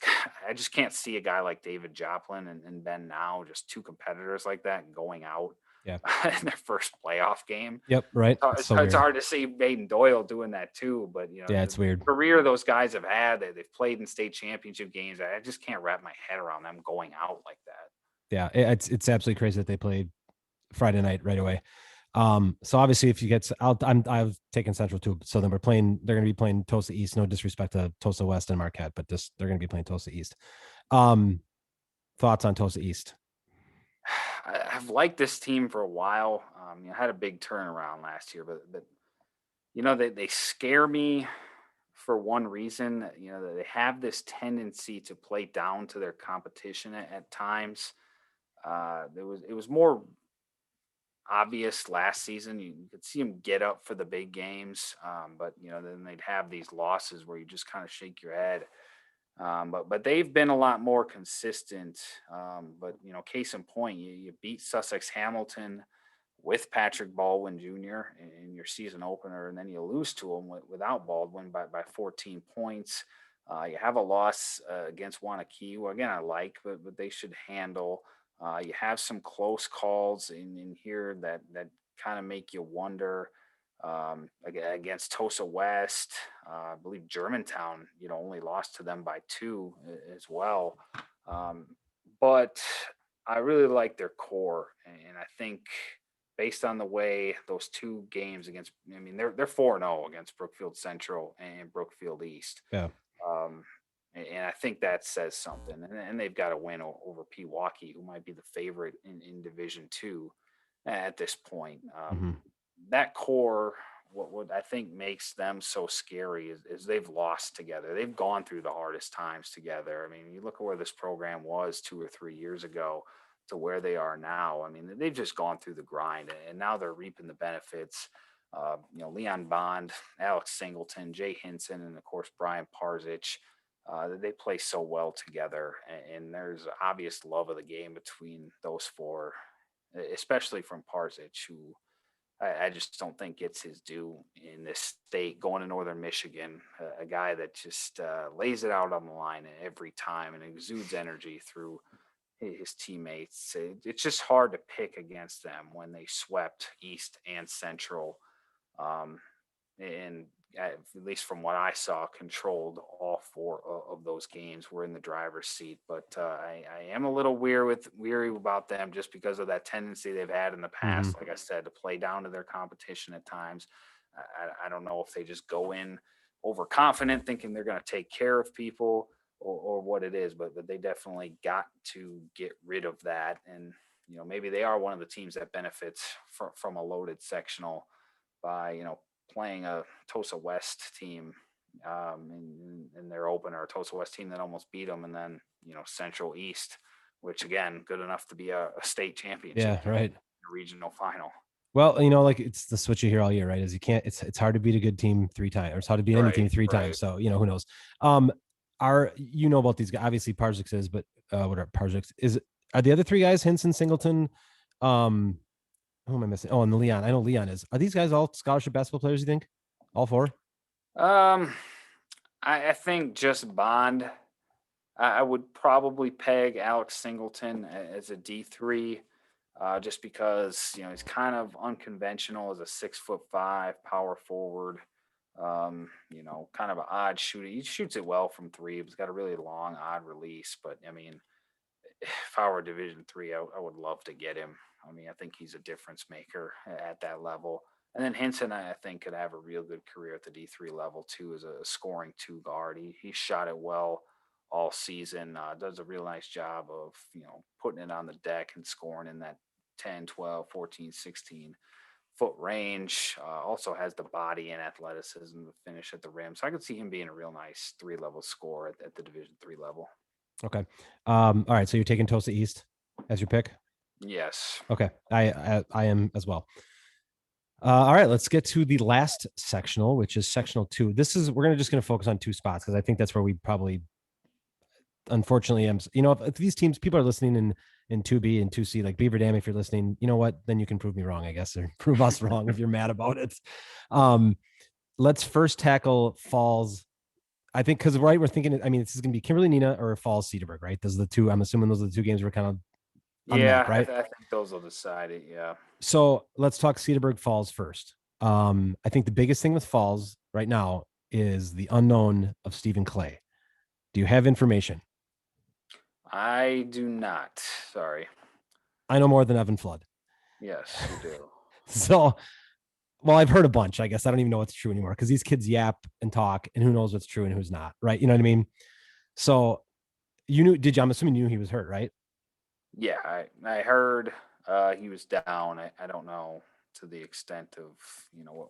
I just can't see a guy like David Joplin and Ben Now, just two competitors like that going out Yeah. in their first playoff game. Yep. Right. It's so It's weird. hard to see Baden Doyle doing that too, but Yeah, the it's weird. career those guys have had, they've played in state championship games. I just can't wrap my head around them going out like that. Yeah, it's absolutely crazy that they played Friday night right away. So obviously, if you get, I've taken Central too. So then they're going to be playing Tulsa East. No disrespect to Tulsa West and Marquette, but just they're going to be playing Tulsa East. Um, Thoughts on Tulsa East? I've liked this team for a while. Had a big turnaround last year, but they scare me for one reason. That they have this tendency to play down to their competition at times. It was more obvious last season. You could see them get up for the big games, but then they'd have these losses where you just kind of shake your head. But they've been a lot more consistent. But case in point, you beat Sussex Hamilton with Patrick Baldwin Jr. in your season opener, and then you lose to him without Baldwin by 14 points. You have a loss against Wanakee, who again I like, but they should handle. You have some close calls in here that kind of make you wonder. Against Tosa West, I believe Germantown, only lost to them by 2 as well. Um, but I really like their core, and I think based on the way those 2 games against, I mean, they're 4-0 against Brookfield Central and Brookfield East. Yeah. Um, and I think that says something. And they've got a win over Pewaukee, who might be the favorite in Division Two at this point. Mm-hmm. That core, what I think makes them so scary is they've lost together. They've gone through the hardest times together. I mean, you look at where this program was 2 or 3 years ago to where they are now. I mean, they've just gone through the grind, and now they're reaping the benefits. Leon Bond, Alex Singleton, Jay Hinson, and of course Brian Parzich. They play so well together, and there's obvious love of the game between those four, especially from Parzich, who I just don't think gets his due in this state. Going to Northern Michigan, a guy that just lays it out on the line every time and exudes energy through his teammates. It's just hard to pick against them when they swept East and Central. Um, and at least from what I saw, controlled all 4 of those games. Were in the driver's seat, but I am a little weary about them just because of that tendency they've had in the Mm-hmm. past. Like I said, to play down to their competition at times. I don't know if they just go in overconfident, thinking they're going to take care of people, or what it is, but they definitely got to get rid of that. And maybe they are one of the teams that benefits from a loaded sectional by playing a Tosa West team in their opener, a Tosa West team that almost beat them, and then Central East, which again, good enough to be a state championship Yeah. game, Right. a regional final. Well, like it's the switch you hear all year, right? Is you can't. It's hard to beat a good team 3 times, or it's hard to beat any team Right, three right. times. So who knows? Um, are about these guys? Obviously, Parzix is, but what are Parzix is? Are the other 3 guys Henson, Singleton? Who am I missing? Oh, and Leon. I know Leon is. Are these guys all scholarship basketball players? You think all 4? Um, I think just Bond. I would probably peg Alex Singleton as a D3, just because he's kind of unconventional as a 6'5" power forward. Kind of an odd shooter. He shoots it well from 3. He's got a really long, odd release. But I mean, if I were Division Three, I would love to get him. I mean, I think he's a difference maker at that level. And then Hinson, I think, could have a real good career at the D3 level too, as a scoring 2 guard. He shot it well all season. Does a real nice job of putting it on the deck and scoring in that 10, 12, 14, 16 foot range. Also has the body and athleticism to finish at the rim. So I could see him being a real nice 3-level scorer at the Division Three level. Okay. All right. So you're taking Tulsa East as your pick. Yes. Okay. I am as well. All right, let's get to the last sectional, which is sectional 2. We're just gonna focus on 2 spots because I think that's where we probably, unfortunately, am. If these teams, people are listening in 2B and 2C, like Beaver Dam, if you're listening, you know what? Then you can prove me wrong, I guess, or prove us wrong if you're mad about it. Let's first tackle Falls I think because right, we're thinking. I mean, this is going to be Kimberly Nina or Falls Cedarburg, right? Those are the two. I'm assuming those are the two games we're kind of on the Yeah, map, right? I think those will decide it. Yeah. So let's talk Cedarburg Falls first. I think the biggest thing with Falls right now is the unknown of Stephen Clay. Do you have information? I do not. Sorry. I know more than Evan Flood. Yes, you do. So, well, I've heard a bunch. I guess I don't even know what's true anymore because these kids yap and talk, and who knows what's true and who's not, right? You know what I mean? So, you knew? Did you? I'm assuming you knew he was hurt, right? Yeah, I heard he was down. I don't know to the extent of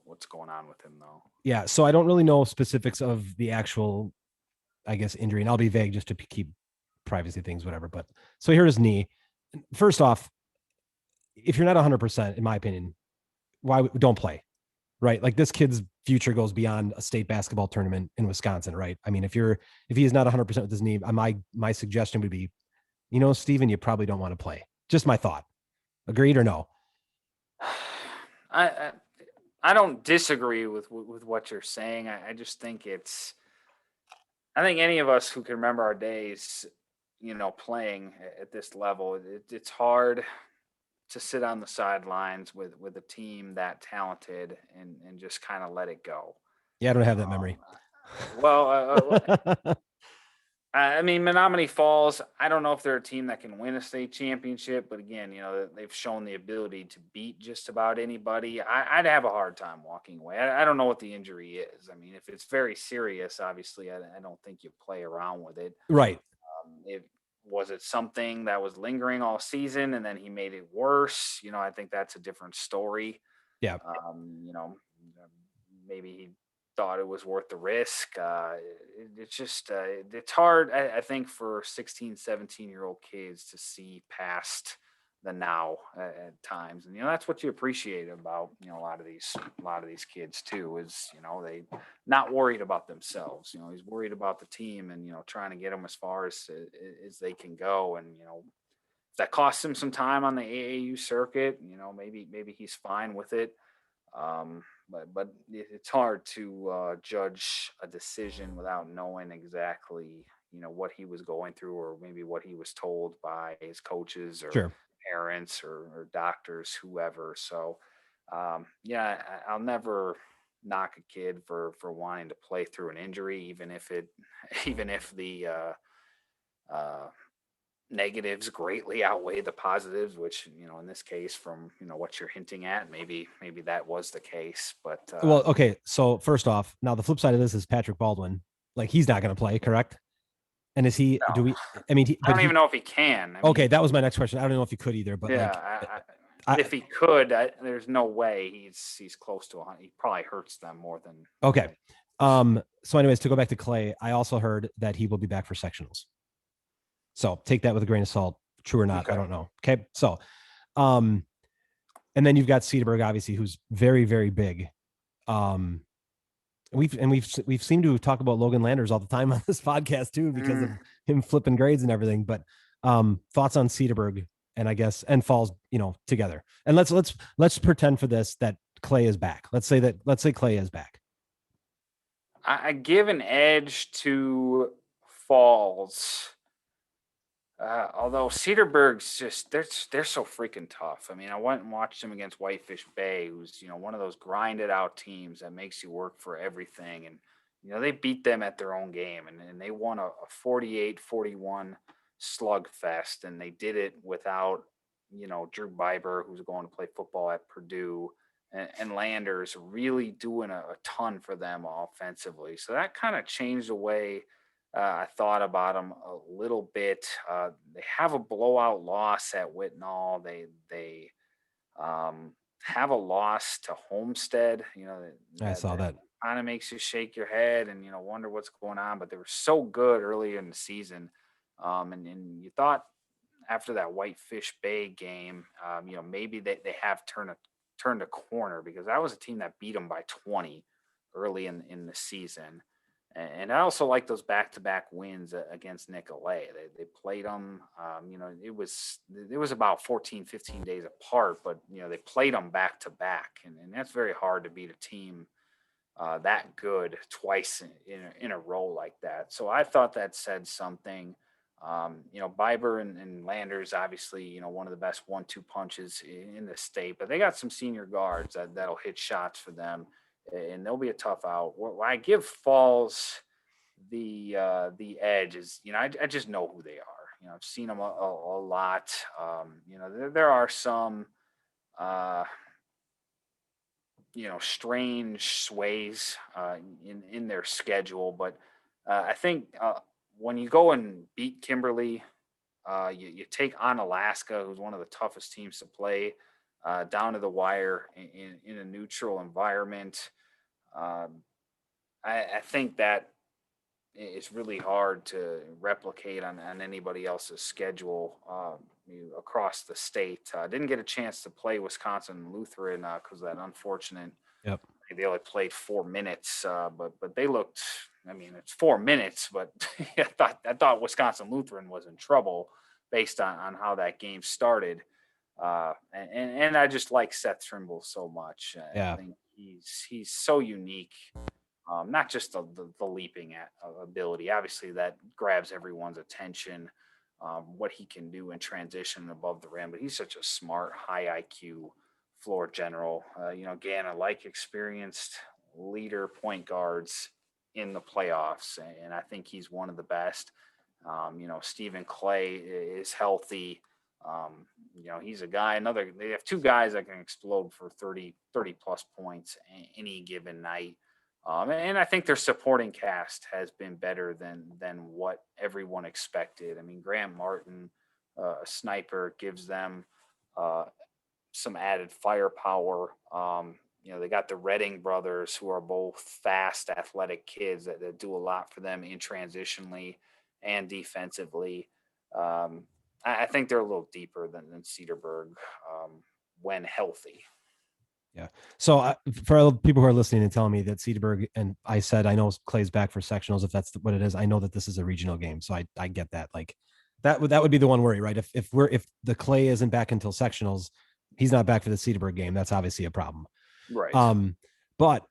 what's going on with him though. Yeah. So I don't really know specifics of the actual, I guess, injury, and I'll be vague just to keep privacy things, whatever. But so here's his knee. First off, if you're not 100%, in my opinion, why don't play, right? Like this kid's future goes beyond a state basketball tournament in Wisconsin, right? I mean, if he is not 100% with his knee, my suggestion would be, Steven, you probably don't want to play. Just my thought. Agreed or no? I, I I don't disagree with what you're saying. I just think I think any of us who can remember our days, playing at this level, it's hard to sit on the sidelines with a team that talented and just kind of let it go. Yeah, I don't have that Um, memory. well, I mean, Menominee Falls, I don't know if they're a team that can win a state championship, but again, they've shown the ability to beat just about anybody. I'd have a hard time walking away. I don't know what the injury is. I mean, if it's very serious, obviously, I don't think you play around with it. Right. It was it something that was lingering all season and then he made it worse. I think that's a different story. Yeah. Um, you know, maybe he thought it was worth the risk. It's just it's hard. I think for 16, 17-year-old kids to see past the now at times, and that's what you appreciate about a lot of these kids too is they not worried about themselves. He's worried about the team and trying to get them as far as they can go, and if that costs him some time on the AAU circuit, maybe he's fine with it. But it's hard to judge a decision without knowing exactly what he was going through or maybe what he was told by his coaches or Sure. parents or doctors, whoever. So yeah, I'll never knock a kid for wanting to play through an injury, even if it even if the uh, negatives greatly outweigh the positives, which in this case, from what you're hinting at, maybe that was the case. But Well, okay. So first off, now the flip side of this is Patrick Baldwin. Like he's not going to play, correct? And is he? no, Do we? I mean, I don't even know if he can. I Okay, mean, that was my next question. I don't know if he could either, but yeah, like, I if he could, there's no way he's close to 100. He probably hurts them more than okay. he does. So, anyways, to go back to Clay, I also heard that he will be back for sectionals. So take that with a grain of salt. True or not, I Okay. don't know. Okay, so, um, and then you've got Cedarburg, obviously, who's very, very big. Um, we've seemed to talk about Logan Landers all the time on this podcast too because of Mm, him flipping grades and everything. But thoughts on Cedarburg and I guess and Falls, together. And let's pretend for this that Clay is back. Let's say Clay is back. I give an edge to Falls. Although Cedarburg's just they're so freaking tough. I mean, I went and watched them against Whitefish Bay, who's one of those grinded out teams that makes you work for everything. And they beat them at their own game, and they won a 48-41 slugfest, and they did it without Drew Biber, who's going to play football at Purdue, and Landers really doing a ton for them offensively. So that kind of changed the way I thought about them a little bit. They have a blowout loss at Whitnall. They have a loss to Homestead. I That saw that that. kind of makes you shake your head and wonder what's going on. But they were so good earlier in the season, and you thought after that Whitefish Bay game, maybe they have turned a corner because that was a team that beat them by 20 early in the season. And I also like those back-to-back wins against Nicolay. They played them, it was about 14, 15 days apart, but they played them back to back, and that's very hard to beat a team that good twice in a row like that. So I thought that said something. Biber and Landers, obviously, one of the best 1-2 punches in the state, but they got some senior guards that'll hit shots for them, and they'll be a tough out. Where I give Falls the edge is, I just know who they are. I've seen them a lot. There are some. Uh, strange sways in their schedule. But I think when you go and beat Kimberly, you take on Alaska, who's one of the toughest teams to play, down to the wire in a neutral environment. Um, I think that it's really hard to replicate on anybody else's schedule across the state. Didn't get a chance to play Wisconsin and Lutheran because of that unfortunate. Yep. They only played 4 minutes, but they looked. I mean, it's 4 minutes, but I thought Wisconsin Lutheran was in trouble based on how that game started. And I just like Seth Trimble so much. I Yeah. think he's so unique, not just the leaping ability. Obviously, that grabs everyone's attention. What he can do in transition above the rim, but he's such a smart, high IQ floor general. Again, I like experienced leader point guards in the playoffs, and I think he's one of the best. Stephen Clay is healthy. He's a guy. They have two guys that can explode for 30 plus points any given night. And I think their supporting cast has been better than what everyone expected. I mean, Graham Martin, a sniper, gives them uh, some added firepower. They got the Redding brothers, who are both fast, athletic kids that do a lot for them in transitionally and defensively. Um, I think they're a little deeper than Cedarburg when healthy. Yeah. So for all the people who are listening and telling me that Cedarburg, and I said I know Clay's back for sectionals, if that's what it is, I know that this is a regional game, so I get that. Like that would be the one worry, right? If the Clay isn't back until sectionals, he's not back for the Cedarburg game. That's obviously a problem. Right. But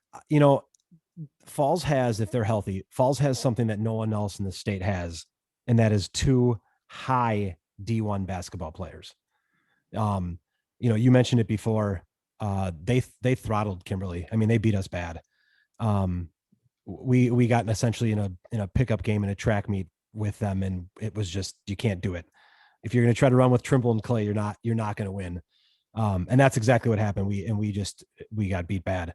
Falls has, if they're healthy, Falls has something that no one else in the state has, and that is two high D1 basketball players. Um, you mentioned it before. They throttled Kimberly. I mean, they beat us bad. Um, we got essentially in a pickup game in a track meet with them, and it was just, you can't do it. If you're going to try to run with Trimble and Clay, you're not going to win. And that's exactly what happened. We got beat bad.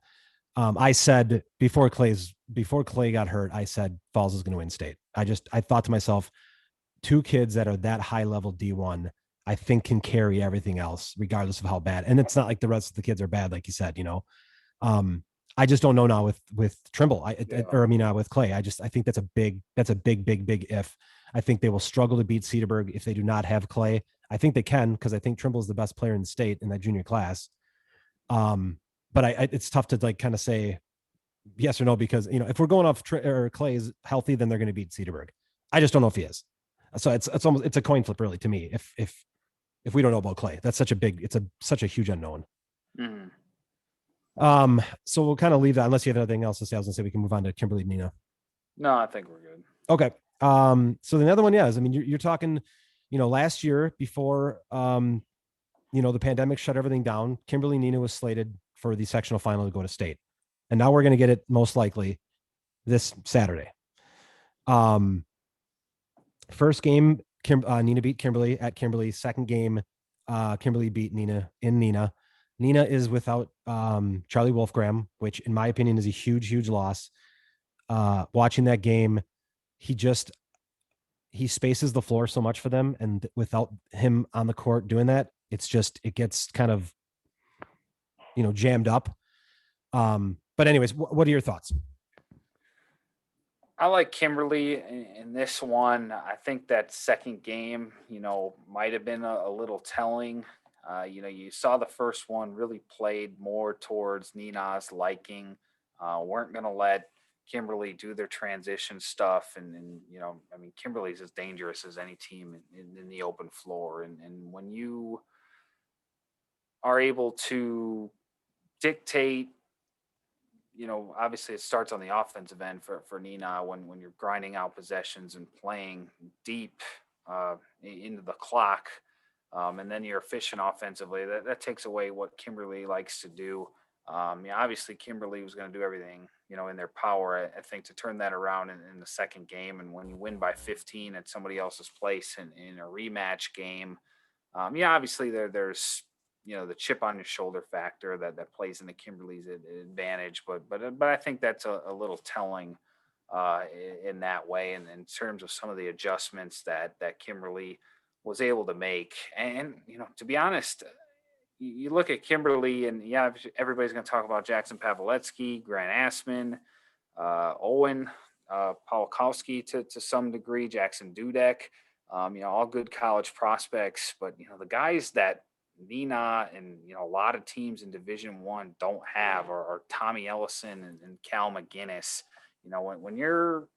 I said before Clay got hurt, I said Falls is going to win state. I thought to myself, two kids that are that high level D1, I think can carry everything else, regardless of how bad. And it's not like the rest of the kids are bad, like you said. Um, I just don't know now with Trimble. Yeah. With Clay. I think that's a big if. I think they will struggle to beat Cedarburg if they do not have Clay. I think they can, because I think Trimble is the best player in the state in that junior class. But it's tough to like kind of say yes or no, because if we're going off or Clay is healthy, then they're going to beat Cedarburg. I just don't know if he is. So it's a coin flip, really, to me. If we don't know about Clay, that's such a huge unknown. Mhm. So we'll kind of leave that unless you have anything else to say. I was gonna say we can move on to Kimberly Nina. No, I think we're good. Okay. So the other one, yes. I mean, you're talking, last year before, the pandemic shut everything down. Kimberly Nina was slated for the sectional final to go to state, and now we're going to get it most likely this Saturday. First game, Nina beat Kimberly at Kimberly. Second game, Kimberly beat Nina in Nina. Nina is without Charlie Wolfgram, which in my opinion is a huge, huge loss. Watching that game, he spaces the floor so much for them, and without him on the court doing that, it gets kind of jammed up. But anyways, what are your thoughts? I like Kimberly in this one. I think that second game, might have been a little telling. You saw the first one really played more towards Nina's liking. Weren't going to let Kimberly do their transition stuff. And I mean, Kimberly's as dangerous as any team in the open floor. And when you are able to dictate obviously it starts on the offensive end for Nina when you're grinding out possessions and playing deep into the clock, and then you're efficient offensively. That takes away what Kimberly likes to do. Obviously Kimberly was going to do everything in their power, I think, to turn that around in the second game. And when you win by 15 at somebody else's place in a rematch game, obviously there's the chip on your shoulder factor that plays into Kimberly's advantage, but I think that's a little telling in that way, and in terms of some of the adjustments that Kimberly was able to make. And to be honest, you look at Kimberly, and everybody's going to talk about Jackson Pavletsky, Grant Assman, Owen Pawlikowski to some degree, Jackson Dudek, all good college prospects. But the guys that Nina and a lot of teams in Division One don't have are Tommy Ellison and Cal McGinnis. When you're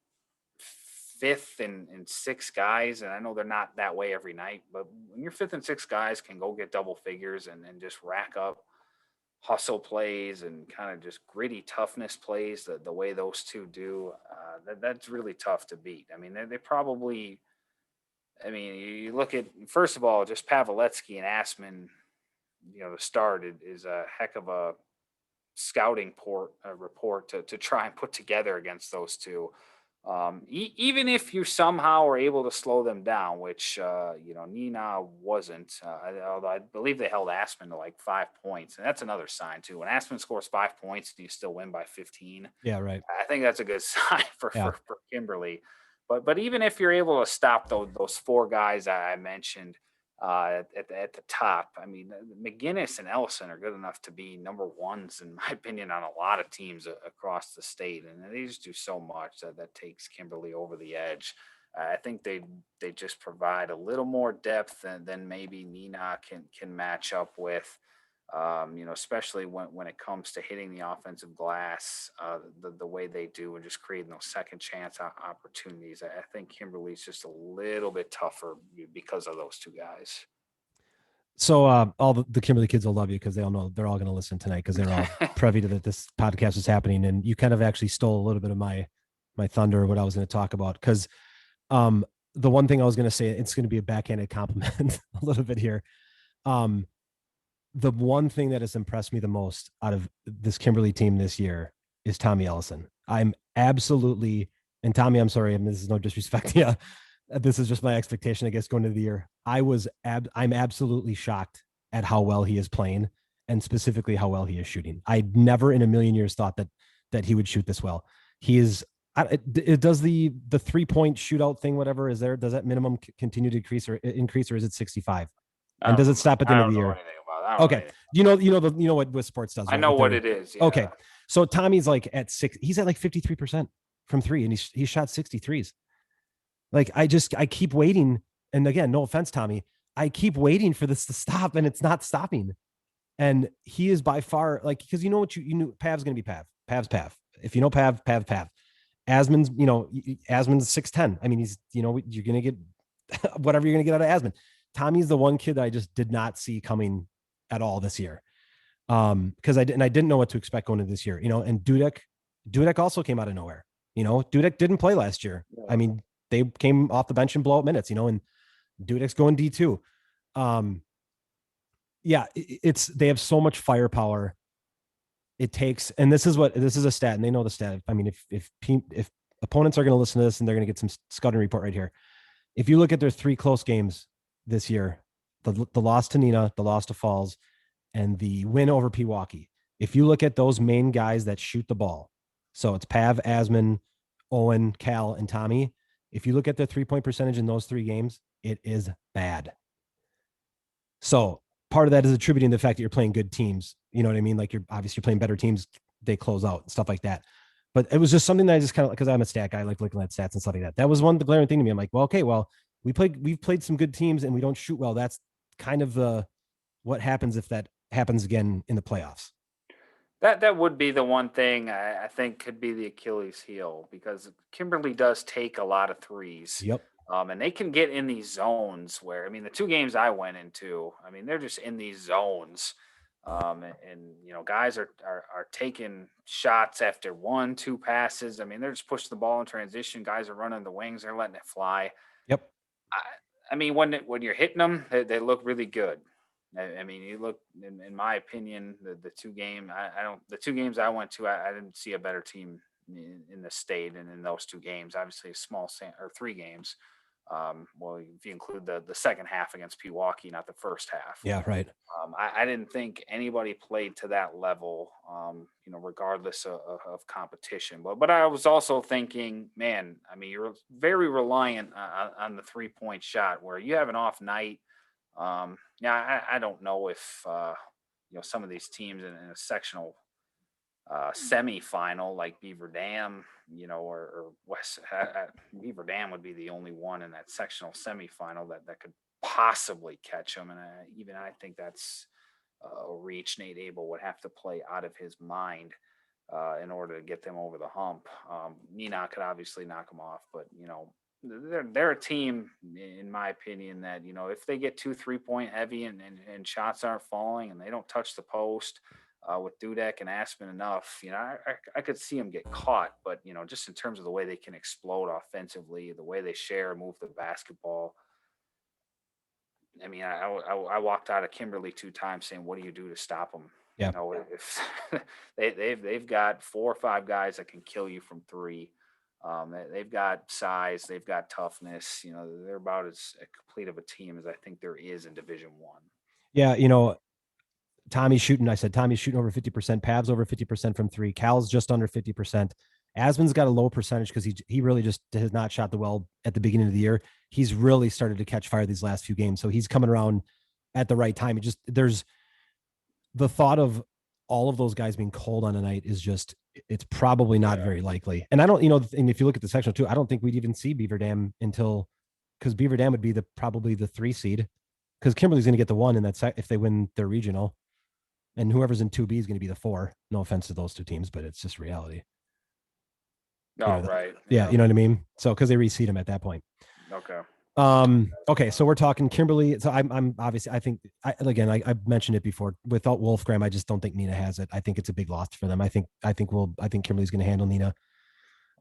fifth and six guys, and I know they're not that way every night, but when your fifth and six guys can go get double figures and just rack up hustle plays and kind of just gritty toughness plays, the way those two do, that's really tough to beat. I mean, they probably, I mean, you look at, first of all, just Pavletsky and Assman, the start is a heck of a scouting report to try and put together against those two. Even if you somehow are able to slow them down, which Nina wasn't, although I believe they held Aspen to like 5 points, and that's another sign too. When Aspen scores 5 points, do you still win by 15? Yeah, right. I think that's a good sign for Yeah. for Kimberly. But even if you're able to stop those four guys I mentioned at the top, I mean, McGinnis and Ellison are good enough to be number ones, in my opinion, on a lot of teams across the state, and they just do so much that takes Kimberly over the edge. I think they just provide a little more depth than maybe Nina can match up with. Especially when it comes to hitting the offensive glass, the way they do, and just creating those second chance opportunities. I think Kimberly's just a little bit tougher because of those two guys. So all the Kimberly kids will love you because they all know they're all going to listen tonight because they're all privy to that this podcast is happening, and you kind of actually stole a little bit of my thunder, what I was going to talk about, because um, the one thing I was going to say, it's going to be a backhanded compliment a little bit here. Um, the one thing that has impressed me the most out of this Kimberly team this year is Tommy Ellison. I'm absolutely, and Tommy, I'm sorry, I mean, this is no disrespect. Yeah, this is just my expectation, I guess, going into the year. I'm absolutely shocked at how well he is playing, and specifically how well he is shooting. I never in a million years thought that he would shoot this well. He is. It does the 3-point shootout thing, whatever is there. Does that minimum continue to increase, or is it 65? And does it stop at the I end of the don't know year? anything about that. I don't know Okay. anything. You know what sports does, I right? know With what their, it is. okay. Yeah. So Tommy's like at six, he's at like 53% from three, and he shot 63s. Like I keep waiting. And again, no offense, Tommy, I keep waiting for this to stop, and it's not stopping. And he is by far, like, because you know what, you knew Pav's gonna be Pav's Pav. If you know Pav. Asman's, Asman's 6'10. I mean, he's, you're gonna get whatever you're gonna get out of Asman. Tommy's the one kid that I just did not see coming at all this year. Because I didn't know what to expect going into this year, and Dudek also came out of nowhere. Dudek didn't play last year. Yeah. I mean, they came off the bench and blow up minutes, and Dudek's going D2. Yeah, they have so much firepower. It takes, and this is a stat, and they know the stat. I mean, if opponents are going to listen to this and they're going to get some scouting report right here, if you look at their 3 close games this year, the loss to Nina, the loss to Falls, and the win over Pewaukee, if you look at those main guys that shoot the ball, so it's Pav, Asman, Owen, Cal, and Tommy. If you look at the 3-point percentage in those 3 games, it is bad. So part of that is attributing the fact that you're playing good teams. You know what I mean? Like, you're playing better teams. They close out and stuff like that. But it was just something that I just kind of, because I'm a stat guy, I like looking at stats and stuff like that. That was the glaring thing to me. I'm like, well, okay, well, we've played some good teams and we don't shoot well. That's kind of what happens if that happens again in the playoffs. That would be the one thing I think could be the Achilles heel, because Kimberly does take a lot of threes. Yep. And they can get in these zones where, I mean, the 2 games I went into, I mean, they're just in these zones And guys are taking shots after 1, 2 passes. I mean, they're just pushing the ball in transition. Guys are running the wings. They're letting it fly. Yep. I mean, when you're hitting them, they look really good. I mean, you look in my opinion, the the 2 games I went to, I didn't see a better team in the state, and in those 2 games, obviously a or 3 games. Well, if you include the second half against Pewaukee, not the first half. Yeah. Right. I didn't think anybody played to that level, regardless of competition. But I was also thinking, man, I mean, you're very reliant on the 3-point shot where you have an off night. Yeah, I don't know if some of these teams in a sectional semifinal like Beaver Dam, or West Beaver Dam would be the only one in that sectional semifinal that could possibly catch them, and even I think that's a reach. Nate Abel would have to play out of his mind in order to get them over the hump. Nina could obviously knock them off, but they're a team, in my opinion, that if they get 2 3-point heavy and shots aren't falling and they don't touch the post with Dudek and Aspen enough, I could see them get caught. But just in terms of the way they can explode offensively, the way they share, move the basketball. I mean, I walked out of Kimberly 2 times saying, "What do you do to stop them?" Yeah. If they've got 4 or 5 guys that can kill you from three. They've got size, they've got toughness. They're about as complete of a team as I think there is in Division One. Yeah. Tommy's shooting. I said Tommy's shooting over 50%. Pav's over 50% from three. Cal's just under 50%. Asman's got a low percentage because he really just has not shot the well at the beginning of the year. He's really started to catch fire these last few games, so he's coming around at the right time. There's the thought of all of those guys being cold on a night is just it's probably not very likely. And I don't, and if you look at the sectional too, I don't think we'd even see Beaver Dam because Beaver Dam would be probably the 3 seed because Kimberly's going to get the 1 in that if they win their regional, and whoever's in 2B is going to be the 4. No offense to those 2 teams, but it's just reality. Right. Yeah, you know what I mean? So because they reseed them at that point. Okay. Okay, so we're talking Kimberly. So I'm obviously I think I mentioned it before. Without Wolfgram, I just don't think Nina has it. I think it's a big loss for them. I think Kimberly's going to handle Nina.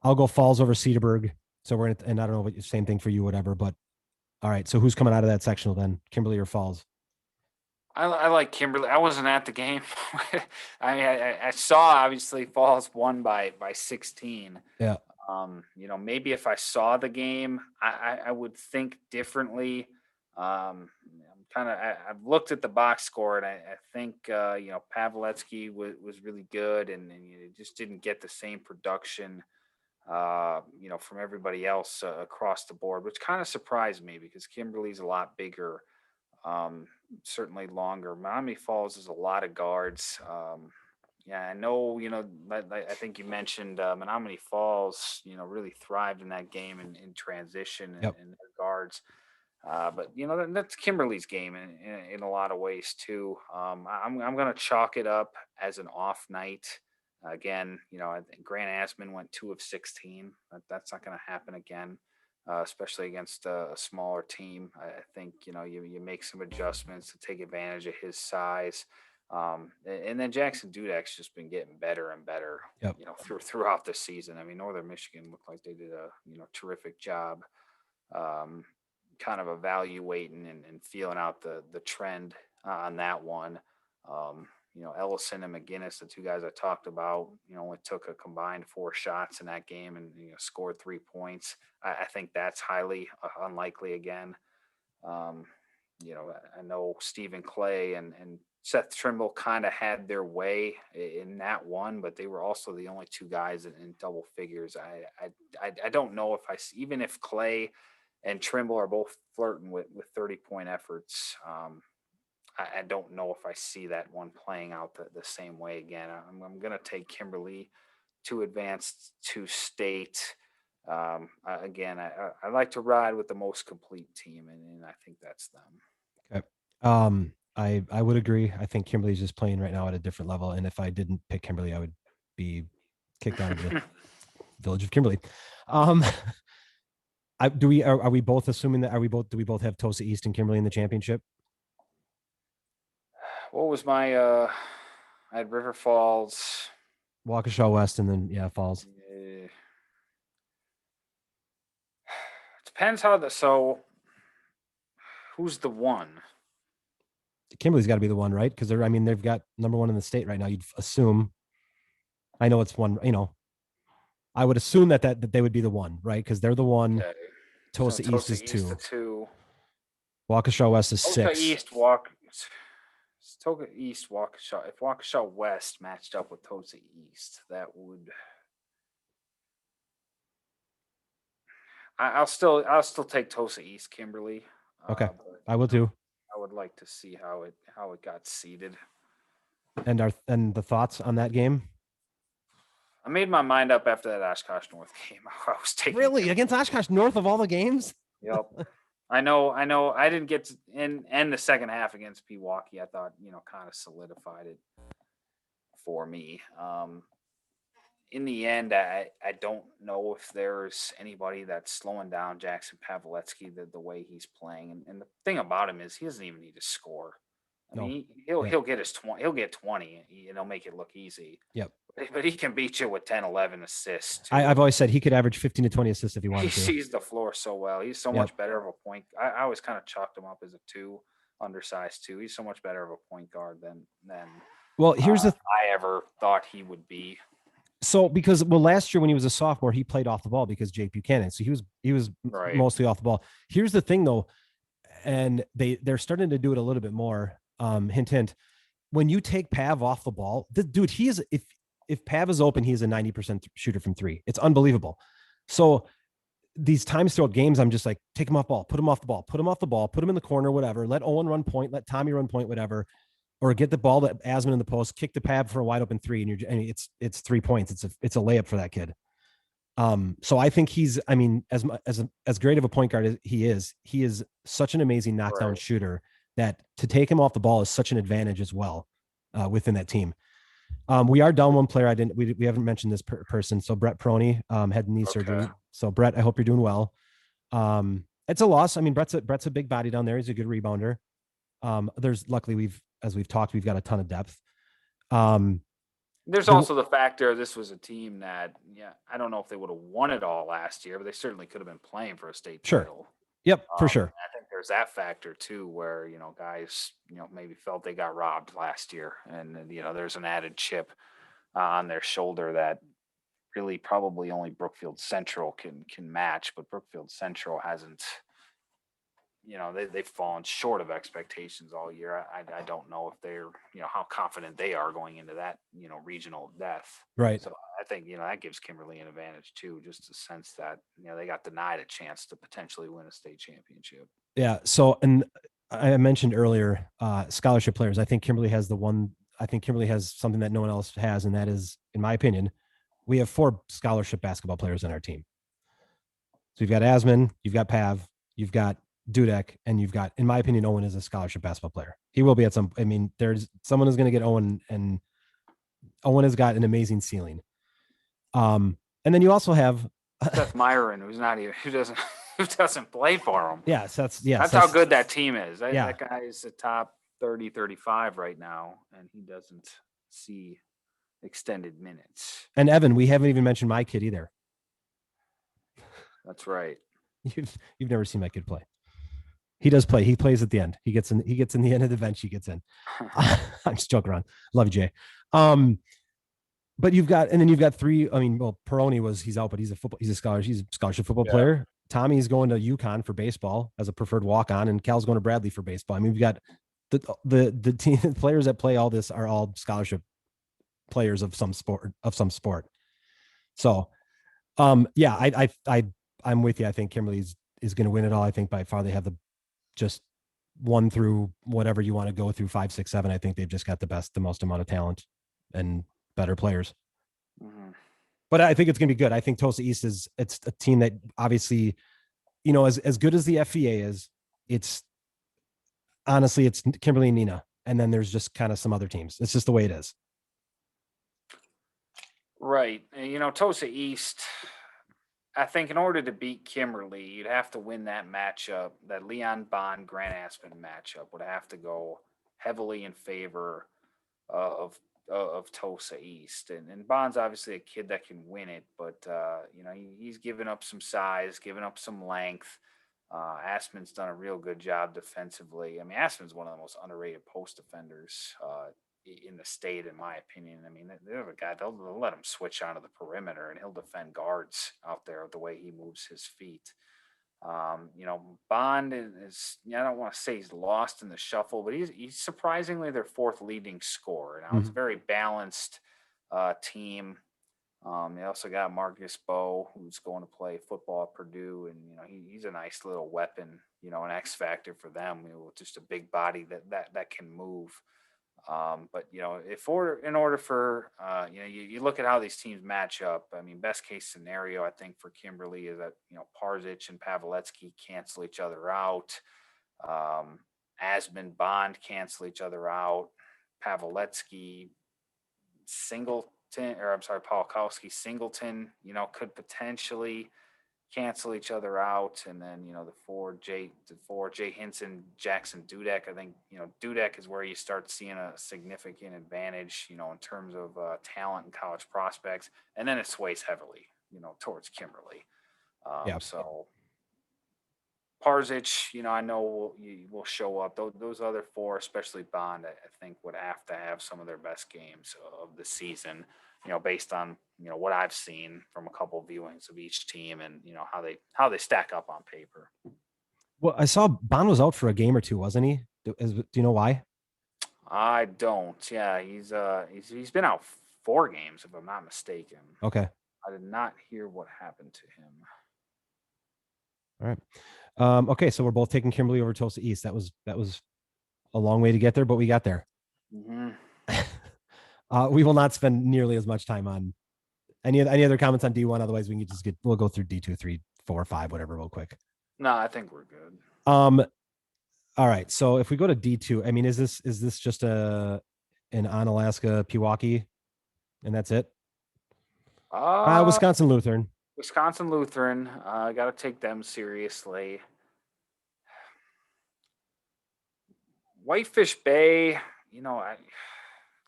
I'll go Falls over Cedarburg. So we're gonna, and I don't know what same thing for you, whatever. But all right, so who's coming out of that sectional then? Kimberly or Falls? I like Kimberly. I wasn't at the game. I saw obviously Falls won by 16. Yeah. Maybe if I saw the game, I would think differently. I've looked at the box score, and I think Pavletsky was really good, and you just didn't get the same production, from everybody else across the board, which kind of surprised me because Kimberly's a lot bigger, certainly longer. Miami Falls is a lot of guards. Yeah, I know, I think you mentioned Menominee Falls, really thrived in that game in transition and Yep. in their guards. But that's Kimberly's game in a lot of ways too. I'm going to chalk it up as an off night. Again, I think Grant Asman went 2 of 16. That's not going to happen again, especially against a smaller team. I think you make some adjustments to take advantage of his size. And then Jackson Dudek's just been getting better and better, Yep. Throughout the season. I mean, Northern Michigan looked like they did a terrific job, kind of evaluating and feeling out the trend on that one. Ellison and McGinnis, the 2 guys I talked about, only took a combined 4 shots in that game and scored 3 points. I think that's highly unlikely again. I know Stephen Clay and Seth Trimble kind of had their way in that one, but they were also the only 2 guys in double figures. I don't know if even if Clay and Trimble are both flirting with 30-point efforts. I don't know if I see that one playing out the same way again. I'm going to take Kimberly to advance to state. Again, I like to ride with the most complete team, and I think that's them. Okay. I would agree. I think Kimberly's just playing right now at a different level, and if I didn't pick Kimberly, I would be kicked out of the village of Kimberly. Are we both assuming that do we both have Tosa East and Kimberly in the championship? What was my I had River Falls. Waukesha West, and then Falls. Depends how who's the one? Kimberly's got to be the one, right? Because they've got number one in the state right now. You'd assume. I know it's one. I would assume that they would be the one, right? Because they're the one. Okay. So Tulsa East Tulsa is East to 2. 2. Waukesha West is Tulsa 6. East Tulsa East Waukesha. If Waukesha West matched up with Tulsa East, that would. I'll still take Tulsa East, Kimberly. Okay, But, I will too. I would like to see how it got seeded. And the thoughts on that game? I made my mind up after that Oshkosh North game. I was taking Really, against Oshkosh North of all the games? Yep. I know. I didn't get to end the second half against Pewaukee. I thought, kind of solidified it for me. In the end, I don't know if there's anybody that's slowing down Jackson Pavletsky the way he's playing. And the thing about him is he doesn't even need to score. I No. mean, he'll get his 20. He'll get 20. He'll make it look easy. Yep. But he can beat you with 10, 11 assists. Too. I've always said he could average 15 to 20 assists if he wanted He to. sees the floor so well. He's so much better of a point. I always kind of chalked him up as a 2, undersized 2. He's so much better of a point guard than Well, here's I ever thought he would be. So because last year when he was a sophomore, he played off the ball because Jake Buchanan. So he was Right. mostly off the ball. Here's the thing though, and they're starting to do it a little bit more. Hint, hint. When you take Pav off the ball, dude, he is if Pav is open, he's a 90% shooter from 3. It's unbelievable. So these times throughout games, I'm just like, take him off ball, put him off the ball, put him off the ball, put him in the corner, whatever. Let Owen run point, let Tommy run point, whatever. Or get the ball to Asman in the post, kick the Pav for a wide open 3, and it's 3 points. It's a layup for that kid. So I think he's, as great of a point guard as he is such an amazing knockdown shooter that to take him off the ball is such an advantage as well within that team. We are down one player. We haven't mentioned this person. So Brett Proney had knee surgery. So Brett, I hope you're doing well. It's a loss. I mean, Brett's a big body down there. He's a good rebounder. Luckily as we've talked, we've got a ton of depth. There's also the factor this was a team that, I don't know if they would have won it all last year, but they certainly could have been playing for a state title. Yep, for sure. I think there's that factor too, where guys maybe felt they got robbed last year, and there's an added chip on their shoulder that really probably only Brookfield Central can match, but Brookfield Central hasn't. They've fallen short of expectations all year. I don't know if they're, how confident they are going into that, regional depth. Right. So I think, that gives Kimberly an advantage too, just a sense that, they got denied a chance to potentially win a state championship. Yeah. So, and I mentioned earlier, scholarship players. I think Kimberly has something that no one else has. And that is, in my opinion, we have 4 scholarship basketball players on our team. So you've got Asman, you've got Pav, you've got Dudek, and you've got, in my opinion, Owen is a scholarship basketball player. He will be at some. There's someone is going to get Owen, and Owen has got an amazing ceiling. And then you also have Seth Myron, who doesn't play for him. Yes, that's how good that team is. Yeah. That guy is a top 30, 35 right now, and he doesn't see extended minutes. And Evan, we haven't even mentioned my kid either. That's right. You've never seen my kid play. He does play. He plays at the end. He gets in the end of the bench. He gets in. I'm just joking around. Love you, Jay. But you've got 3. Peroni he's out, but he's a scholarship football player. Tommy's going to UConn for baseball as a preferred walk-on, and Cal's going to Bradley for baseball. We've got the team players that play all this are all scholarship players of some sport. So, I'm with you. I think Kimberly is going to win it all. I think by far they have just 1 through whatever you want to go through 5, 6, 7. I think they've just got the most amount of talent and better players. Mm-hmm. But I think it's going to be good. I think Tulsa East it's a team that obviously, as good as the FVA is, it's Kimberly and Nina. And then there's just kind of some other teams. It's just the way it is. Right. And, Tulsa East, I think in order to beat Kimberly, you'd have to win that matchup. That Leon Bond Grant Aspen matchup would have to go heavily in favor of of Tulsa East, and Bond's obviously a kid that can win it, but he's given up some size, given up some length. Aspen's done a real good job defensively. I mean, Aspen's one of the most underrated post defenders in the state, in my opinion. I mean, they're a guy, they'll let him switch onto the perimeter and he'll defend guards out there the way he moves his feet. Bond I don't want to say he's lost in the shuffle, but he's surprisingly their fourth leading scorer. Now it's a Mhm. very balanced team. They also got Marcus Bowe, who's going to play football at Purdue, and he's a nice little weapon, an X factor for them. Just a big body that can move. But in order for you look at how these teams match up. I mean, best case scenario I think for Kimberly is that Parzic and Pavletsky cancel each other out. Um, Asman Bond cancel each other out. Pavletsky Singleton, or I'm sorry, Polakowski Singleton, could potentially cancel each other out. And then, the four Jay Hinson, Jackson Dudek. I think, Dudek is where you start seeing a significant advantage, in terms of talent and college prospects. And then it sways heavily, towards Kimberly. Yeah. So Parzic, I know will show up. Those other four, especially Bond, I think would have to have some of their best games of the season. Based on what I've seen from a couple of viewings of each team, and how they stack up on paper. Well, I saw Bond was out for a game or two, wasn't he? Do you know why? I don't. Yeah, he's been out 4 games if I'm not mistaken. Okay. I did not hear what happened to him. All right. Okay, so we're both taking Kimberly over Tulsa East. That was a long way to get there, but we got there. Hmm. We will not spend nearly as much time on any other comments on D1. Otherwise, we'll go through D2, 3, 4, 5, whatever, real quick. No, I think we're good. All right. So if we go to D2, I mean, is this just an Onalaska Pewaukee, and that's it? Uh, Wisconsin Lutheran. Wisconsin Lutheran. I got to take them seriously. Whitefish Bay,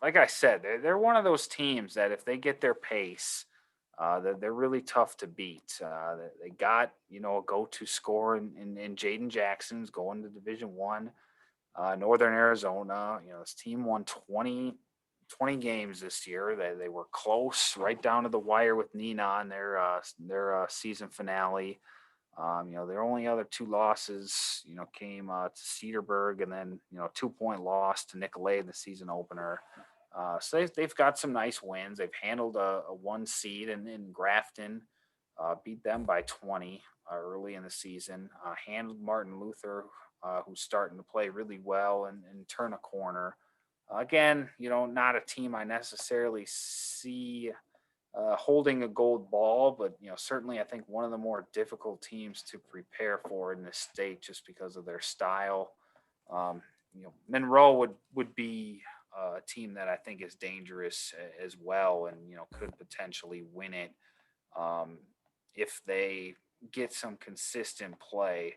like I said, they're one of those teams that if they get their pace, they're really tough to beat. They got a go-to scorer in Jaden Jackson's going to Division One, Northern Arizona. This team won 20 games this year. They were close, right down to the wire with Nina in their season finale. Their only other 2 losses, came to Cedarburg, and then 2-point loss to Nicolay in the season opener. So they've got some nice wins. They've handled a 1 seed in Grafton, beat them by 20 early in the season. Handled Martin Luther, who's starting to play really well and turn a corner. Again, not a team I necessarily see holding a gold ball, but certainly I think one of the more difficult teams to prepare for in this state just because of their style. Monroe would be a team that I think is dangerous as well, and could potentially win it if they get some consistent play.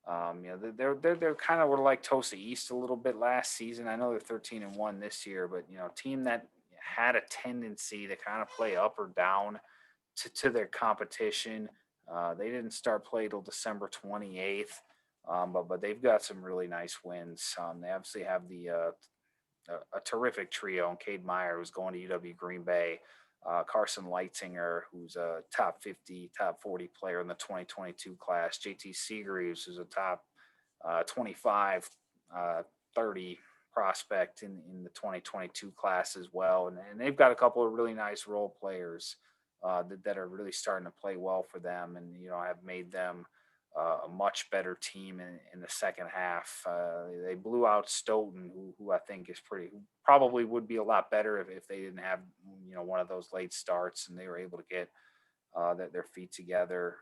They're kind of were like Tulsa East a little bit last season. I know they're 13-1 this year, but team that had a tendency to kind of play up or down to their competition. They didn't start play till December 28th, but they've got some really nice wins. They obviously have a terrific trio, and Cade Meyer, who's going to UW Green Bay, Carson Leitzinger, who's a top 50, top 40 player in the 2022 class, JT Seagreaves, who's a top 25, 30 prospect in the 2022 class as well. And they've got a couple of really nice role players that are really starting to play well for them, and have made them a much better team in the second half. They blew out Stoughton, who I think is probably would be a lot better if they didn't have one of those late starts, and they were able to get their feet together,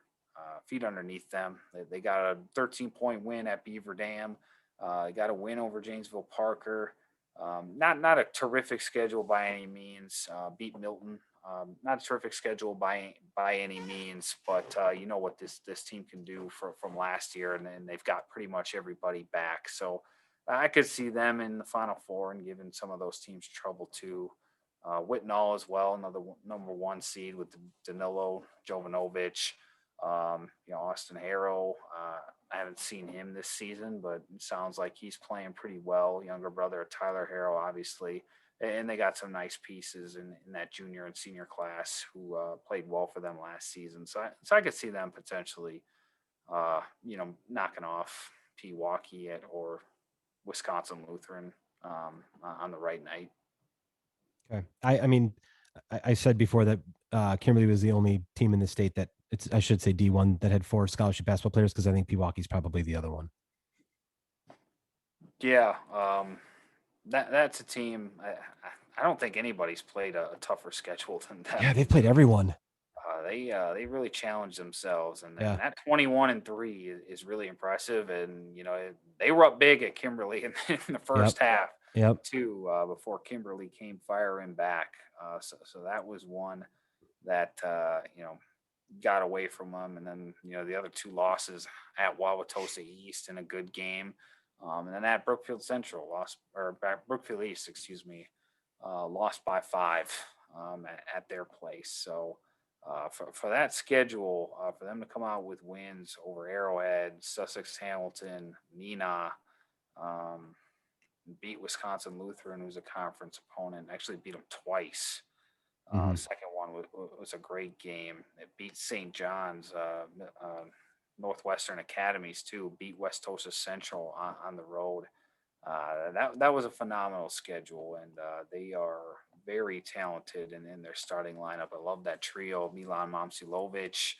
feet underneath them. They got a 13-point win at Beaver Dam. They got a win over Janesville Parker. Not a terrific schedule by any means. Beat Milton. Not a terrific schedule by any means, but you know what this team can do from last year, and they've got pretty much everybody back. So I could see them in the Final Four and giving some of those teams trouble too. Whitnall as well, another number one seed with Danilo Jovanovic. Austin Harrow. I haven't seen him this season, but it sounds like he's playing pretty well. Younger brother of Tyler Harrow, obviously. And they got some nice pieces in that junior and senior class who played well for them last season. So I could see them potentially, knocking off Pewaukee or Wisconsin Lutheran on the right night. Okay. I mean, I said before that Kimberly was the only team in the state that I should say D1 that had 4 scholarship basketball players, because I think Pewaukee's probably the other one. Yeah, that's a team. I don't think anybody's played a tougher schedule than them. Yeah, they've played everyone. They really challenged themselves, and Yeah. that 21-3 is really impressive. And they were up big at Kimberly in the first half Yep. too, before Kimberly came firing back. So that was one that got away from them, and then the other two losses at Wauwatosa East in a good game, and then at Brookfield Central Brookfield East, excuse me, lost by 5 at their place. So for that schedule, for them to come out with wins over Arrowhead, Sussex Hamilton, Neenah, um, beat Wisconsin Lutheran, who's a conference opponent, actually beat them twice. Mhm. Second one was a great game. It beat St. John's, Northwestern Academies too. Beat West Central on the road. That was a phenomenal schedule, and they are very talented in their starting lineup. I love that trio: Milan Momcilovic,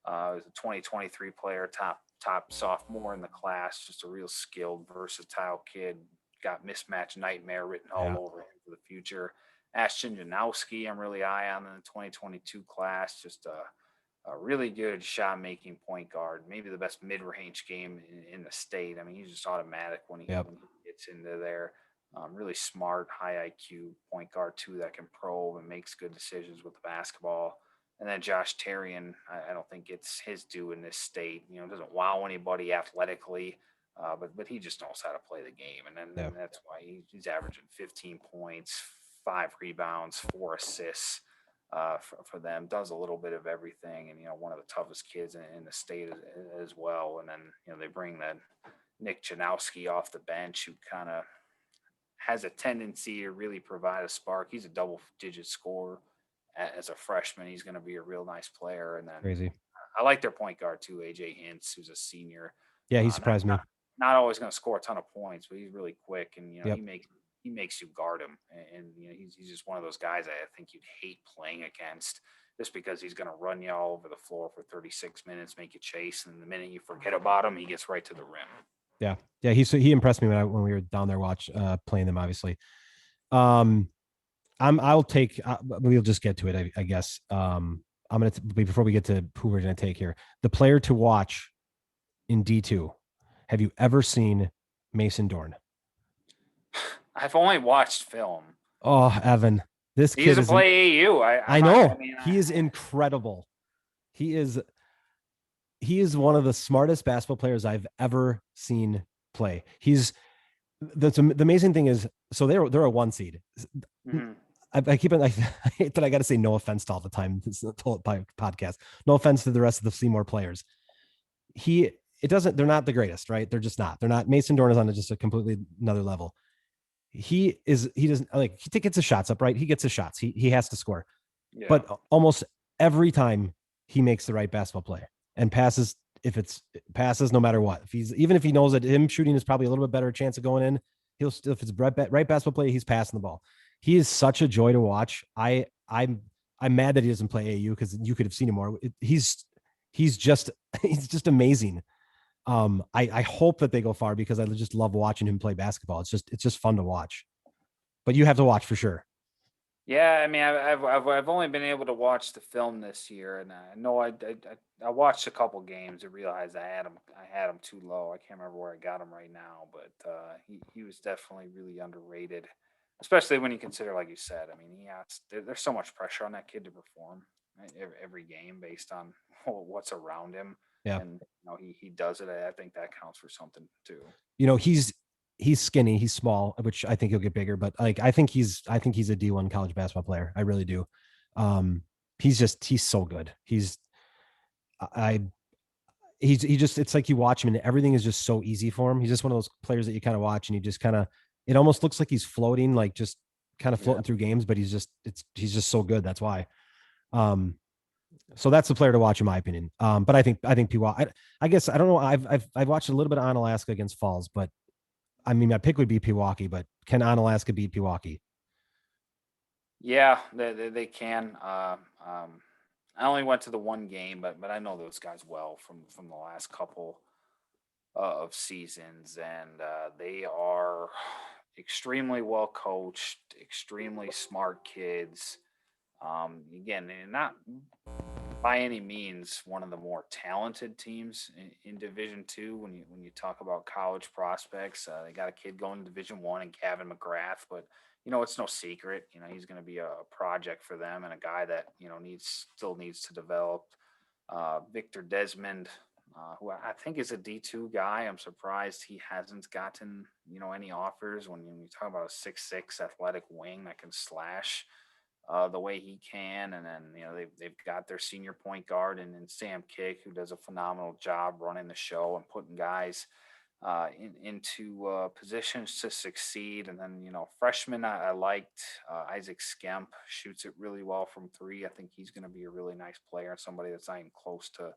was a 2023 player, top sophomore in the class, just a real skilled, versatile kid. Got mismatch nightmare written all Yeah. over him for the future. Ashton Janowski, I'm really high on in the 2022 class. Just a really good shot making point guard, maybe the best mid range game in the state. I mean, he's just automatic when he, Yep. when he gets into there. Really smart, high IQ point guard too that can probe and makes good decisions with the basketball. And then Josh Terrian, I don't think it's his due in this state. Doesn't wow anybody athletically, but he just knows how to play the game, and then Yeah. and that's why he's averaging 15 points, 5 rebounds, 4 assists for them. Does a little bit of everything, and one of the toughest kids in the state as well. And then they bring that Nick Janowski off the bench, who kind of has a tendency to really provide a spark. He's a double-digit scorer as a freshman. He's going to be a real nice player. And then Crazy. I like their point guard too, AJ Hintz, who's a senior. Yeah, he Not, surprised me. not always going to score a ton of points, but he's really quick, and Yep. he makes you guard him, and he's just one of those guys I think you'd hate playing against, just because he's going to run you all over the floor for 36 minutes, make you chase, and the minute you forget about him, he gets right to the rim. Yeah. Yeah. He impressed me when we were down there playing them, obviously. I'll take, we'll just get to it, I guess. I'm going to, before we get to who we're going to take here, the player to watch in D2. Have you ever seen Mason Dorn? I've only watched film. Oh, Evan, this He kid doesn't is, play AAU. I know, he is incredible. He is one of the smartest basketball players I've ever seen play. The amazing thing is, so they're a 1 seed. Mm-hmm. I keep it. I hate that I got to say no offense to all the time. It's a total podcast. No offense to the rest of the Seymour players. They're not the greatest, right? They're just not. They're not. Mason Dorn is on just a completely another level. He doesn't like, he gets his shots up, right? He gets his shots. He has to score. Yeah. But almost every time he makes the right basketball play and passes, if it's passes, no matter what, even if he knows that him shooting is probably a little bit better chance of going in, he'll still, if it's right basketball play, he's passing the ball. He is such a joy to watch. I'm mad that he doesn't play AU, because you could have seen him more. He's just amazing. I hope that they go far, because I just love watching him play basketball. It's just fun to watch. But you have to watch for sure. Yeah, I mean, I've only been able to watch the film this year, and I know I watched a couple games and realized I had him too low. I can't remember where I got him right now, but he was definitely really underrated, especially when you consider, like you said. I mean, there's so much pressure on that kid to perform, right, every game based on what's around him, Yeah. and he does it. I think that counts for something too. He's he's skinny, he's small, which I think he'll get bigger, but like I think he's a D1 college basketball player. I really do. Um, he's so good. I he just it's like you watch him and everything is just so easy for him. He's just one of those players that you kind of watch and you just kind of it almost looks like he's floating, like just kind of Yeah. floating through games, but he's just so good. That's why. Um, so that's the player to watch in my opinion. But I think I guess I don't know. I've watched a little bit on Alaska against Falls, but I mean my pick would be Pewaukee, but can Alaska beat Pewaukee? Yeah, they can. I only went to the one game, but I know those guys well from the last couple of seasons, and they are extremely well coached, extremely smart kids. Again, they're not by any means one of the more talented teams in Division II. When you talk about college prospects, they got a kid going to Division I and Gavin McGrath, but it's no secret. He's going to be a project for them and a guy that still needs to develop. Victor Desmond, who I think is a D2 guy. I'm surprised he hasn't gotten any offers. When you talk about a 6'6" athletic wing that can slash the way he can. And then they've got their senior point guard and Sam Kick, who does a phenomenal job running the show and putting guys into positions to succeed. And then freshman I liked Isaac Skemp, shoots it really well from three. I think he's going to be a really nice player and somebody that's not even close to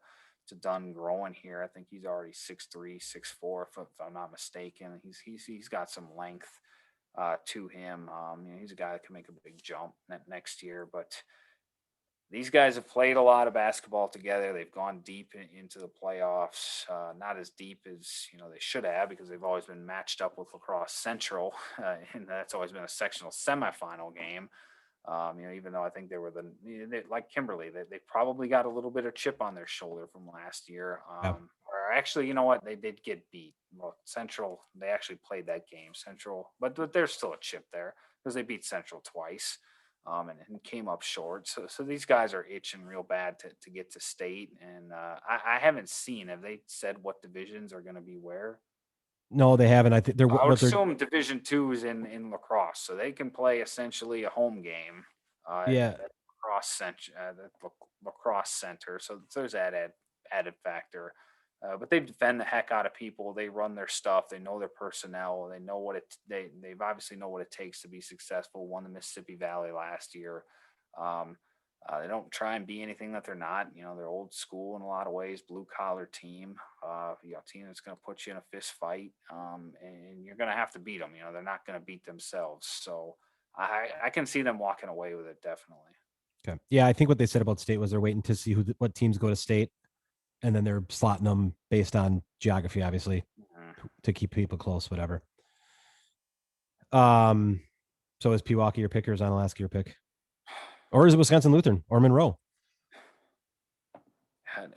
done growing here. I think he's already 6'3", 6'4", if I'm not mistaken. He's got some length to him. He's a guy that can make a big jump next year. But these guys have played a lot of basketball together. They've gone deep into the playoffs, not as deep as they should have because they've always been matched up with Lacrosse Central, and that's always been a sectional semifinal game. Even though I think they were like Kimberly, they probably got a little bit of chip on their shoulder from last year. Yeah. Or actually, you know what? They did get beat. Well, Central, they actually played that game, Central, but there's still a chip there because they beat Central twice, and came up short. So these guys are itching real bad to get to state, and I haven't seen. Have they said what divisions are going to be where? No, they haven't. I think they're I would what they're assume Division II is in lacrosse, so they can play essentially a home game yeah. at lacrosse center. So there's that added factor. But they defend the heck out of people. They run their stuff. They know their personnel. They know they've obviously know what it takes to be successful. Won the Mississippi Valley last year. Um, they don't try and be anything that they're not. They're old school in a lot of ways, blue collar team. Team that's going to put you in a fist fight, and you're going to have to beat them. They're not going to beat themselves. So I can see them walking away with it definitely. Okay. Yeah, I think what they said about state was they're waiting to see what teams go to state, and then they're slotting them based on geography, obviously, Mhm. to keep people close, whatever. Um, so is Pewaukee your pick or is Onalaska your pick? Or is it Wisconsin Lutheran or Monroe? And,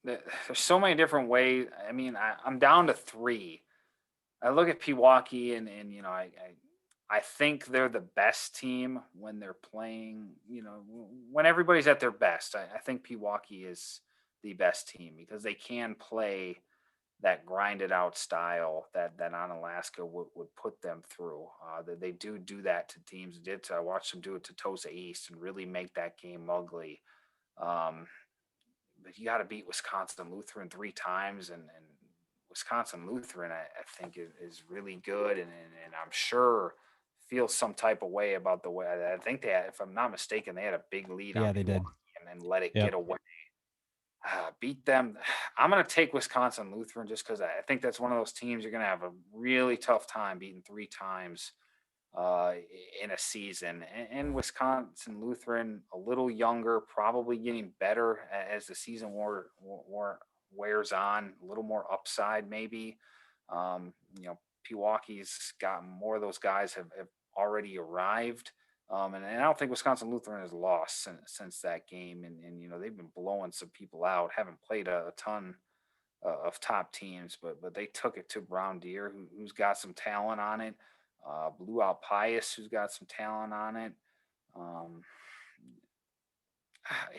there's so many different ways. I mean, I'm down to three. I look at Pewaukee and I think they're the best team when they're playing. When everybody's at their best. I think Pewaukee is the best team because they can play that grinded out style that Onalaska would put them through. They do that to teams. I watched them do it to Tosa East and really make that game ugly. Um, but you got to beat Wisconsin Lutheran three times, and Wisconsin Lutheran, I think, is really good, and I'm sure feels some type of way about the way. I think they had, if I'm not mistaken, they had a big lead on Yeah, they did. Pewaukee and then let it Yep. get away. Beat them. I'm going to take Wisconsin Lutheran just because I think that's one of those teams you're going to have a really tough time beating three times uh, in a season. And Wisconsin Lutheran, a little younger, probably getting better as the season wears on, a little more upside maybe. Um, you know, Pewaukee's got more of those guys have already arrived. And I don't think Wisconsin Lutheran has lost since that game. And they've been blowing some people out, haven't played a ton of top teams, but they took it to Brown Deer, who's got some talent on it. Blew out Pius, who's got some talent on it. Um,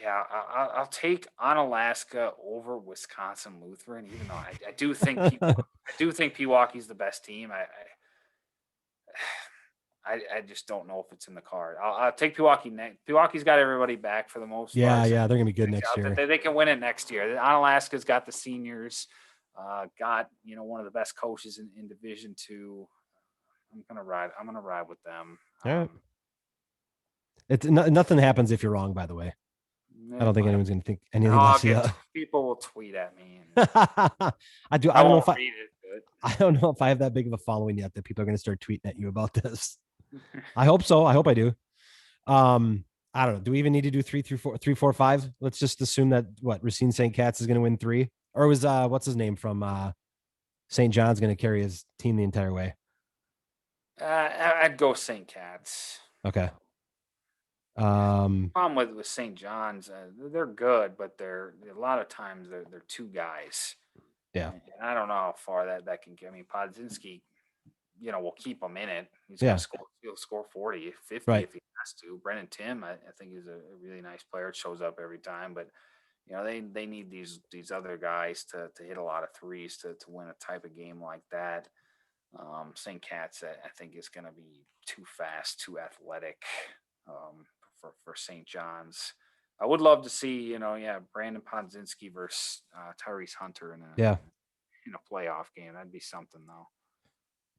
yeah, I'll take Onalaska over Wisconsin Lutheran, even though I do think I do think Pewaukee's the best team. I just don't know if it's in the card. I'll take Pewaukee next. Pewaukee's got everybody back for the most Yeah, part. So yeah, they're gonna be good next year. they can win it next year. Onalaska's got the seniors, got one of the best coaches in Division II. I'm gonna ride. I'm gonna ride with them. All right. Nothing happens if you're wrong. By the way, I don't think anyone's gonna think anything less of you. People will tweet at me. I do. I won't read it. I don't know if I have that big of a following yet that people are gonna start tweeting at you about this. I hope so. I hope I do. I don't know. Do we even need to do 3 through 4, 3, 4, 5? Let's just assume that Racine St. Cat's is going to win 3, or was what's his name from St. John's going to carry his team the entire way? I'd go St. Cat's. Okay. Problem with St. John's, they're good, but they're a lot of times they're two guys. Yeah. And I don't know how far that can get. I mean, Podzinski, will keep him in it. He'll score 40, 50 right. if he has to. Brennan Tim, I think is a really nice player. It shows up every time, but they need these other guys to hit a lot of threes to win a type of game like that. St. Cat's, I think, is going to be too fast, too athletic for St. John's. I would love to see, Brandon Podzinski versus Tyrese Hunter in a playoff game. That'd be something, though.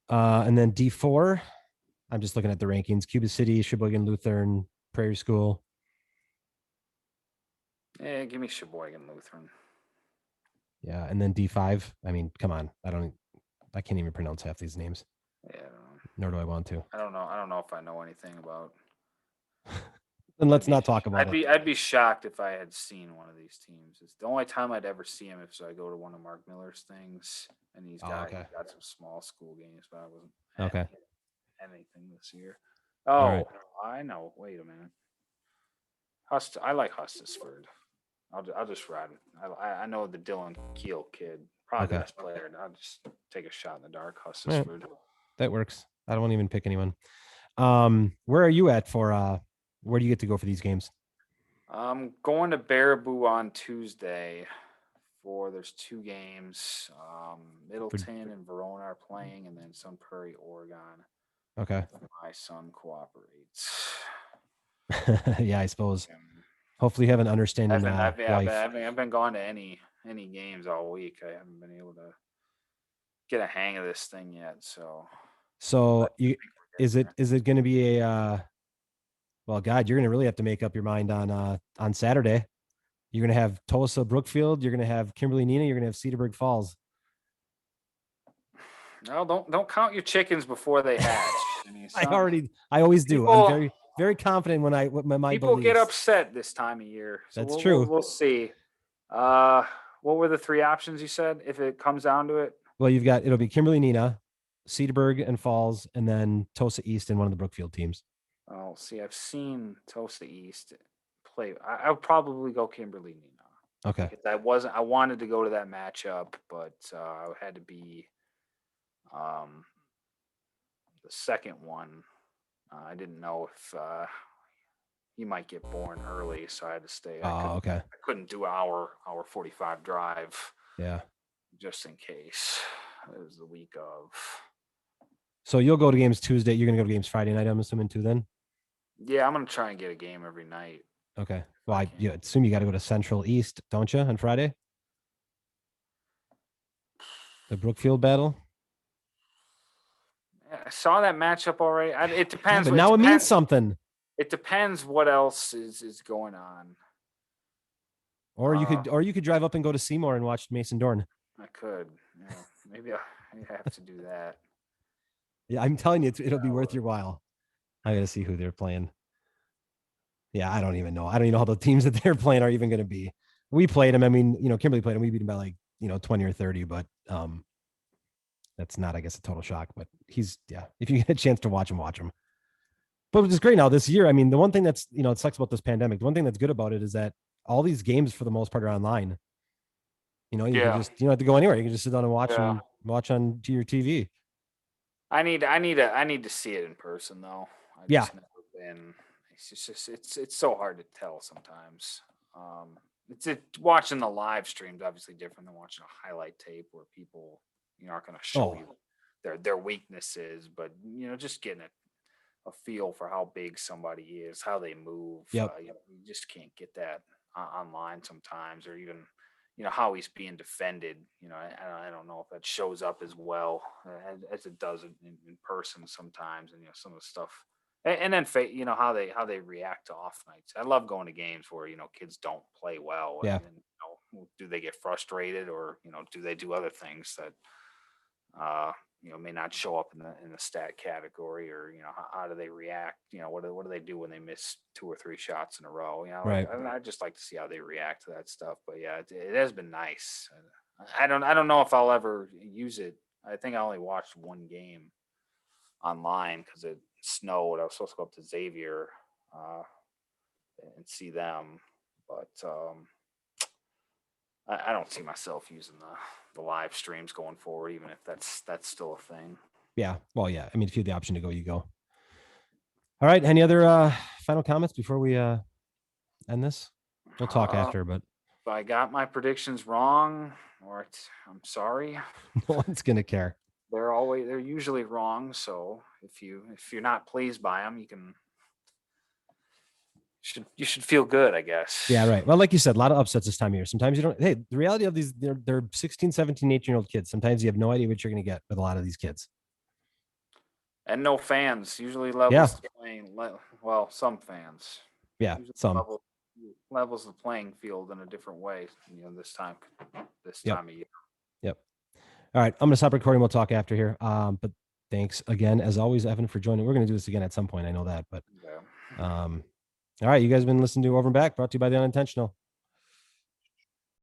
And then D4, I'm just looking at the rankings. Cuba City, Sheboygan Lutheran, Prairie School. Yeah, give me Sheboygan Lutheran. Yeah, and then D5. I mean, come on. I can't even pronounce half these names. Yeah. Nor do I want to. I don't know if I know anything about. Then let's not talk about it. I'd be shocked if I had seen one of these teams. It's the only time I'd ever see him if I go to one of Mark Miller's things, and he's got some small school games, but I wasn't anything this year. Oh, right. I know. Wait a minute. I like Hustisford. I'll just ride it. I know the Dylan Keel kid, probably the best player. I'll just take a shot in the dark. Hustisford. Right. That works. I don't even pick anyone. Where are you at for where do you get to go for these games? I'm going to Baraboo on Tuesday there's 2 games. Middleton and Verona are playing, and then Sun Prairie, Oregon. Okay. My son cooperates. Yeah, I suppose. Hopefully you have an understanding I've wife. been gone to any games all week. I haven't been able to get a hang of this thing yet. So is it going to be a well, God, you're going to really have to make up your mind on Saturday. You're going to have Tulsa Brookfield. You're going to have Kimberly Neenah. You're going to have Cedarburg Falls. No, don't count your chickens before they hatch. I always do. I'm very, very confident when my people beliefs. get upset this time of year. So That's true. We'll see. What were the 3 options you said? If it comes down to it, well, it'll be Kimberly Neenah, Cedarburg and Falls, and then Tulsa East and one of the Brookfield teams. Oh, see, I've seen Tulsa East play. I'll probably go Kimberly Neenah. Okay. I wanted to go to that matchup, but I had to be the second one. I didn't know if he might get born early, so I had to stay. Okay. I couldn't do hour 45 drive. Yeah. Just in case. It was the week of. So you'll go to games Tuesday. You're gonna go to games Friday night, I'm assuming, too, then? Yeah, I'm gonna try and get a game every night. Okay. Well, I assume you got to go to Central East, don't you, on Friday? The Brookfield battle. I saw that matchup already. It depends. Yeah, but now it means something. It depends what else is going on. Or you could drive up and go to Seymour and watch Mason Dorn. I could. Yeah, maybe I have to do that. Yeah, I'm telling you, it'll be worth your while. I got to see who they're playing. Yeah, I don't even know. I don't even know how the teams that they're playing are even going to be. We played them. I mean, Kimberly played them. We beat them by 20 or 30, but that's not, I guess, a total shock. But if you get a chance to watch him, watch him. But it's great now this year. I mean, the one thing that's, it sucks about this pandemic. The one thing that's good about it is that all these games, for the most part, are online. You can just, you don't have to go anywhere. You can just sit down and watch on your TV. I need to see it in person, though. I've just never been. It's so hard to tell sometimes. Watching the live streams obviously different than watching a highlight tape where people aren't going to show you their weaknesses, but just getting a feel for how big somebody is, how they move. Yep. You just can't get that online sometimes, or even how he's being defended. I don't know if that shows up as well as it does in person sometimes, and some of the stuff. And then how they react to off nights. I love going to games where kids don't play well, Yeah. and do they get frustrated, or do they do other things that uh, may not show up in the stat category, or how do they react? What do they do when they miss 2 or 3 shots in a row? Right. I just like to see how they react to that stuff. But yeah, it has been nice. I don't know if I'll ever use it. I think I only watched one game online because it snowed. I was supposed to go up to Xavier uh, and see them, but I don't see myself using the live streams going forward, even if that's still a thing. Yeah. Well, yeah. I mean, if you have the option to go, you go. All right. Any other final comments before we end this? We'll talk Uh, after, but if I got my predictions wrong, I'm sorry. no one's gonna care. They're usually wrong. So if you're not pleased by them, you should feel good, I Yeah, guess. right. Well, like you said, a lot of upsets this time of year. Sometimes you don't. Hey, the reality of these, they're 16, 17, 18-year-old kids. Sometimes you have no idea what you're going to get with a lot of these kids. And no fans usually Yeah. levels the playing. Well, some fans Yeah. usually Some. levels the playing field in a different way. This Yep. time of year. Yep. All right. I'm going to stop recording. We'll talk after here. But thanks again, as always, Evan, for joining. We're going to do this again at some point. I know that. But Yeah. all right. You guys have been listening to Over and Back, brought to you by the Unintentional.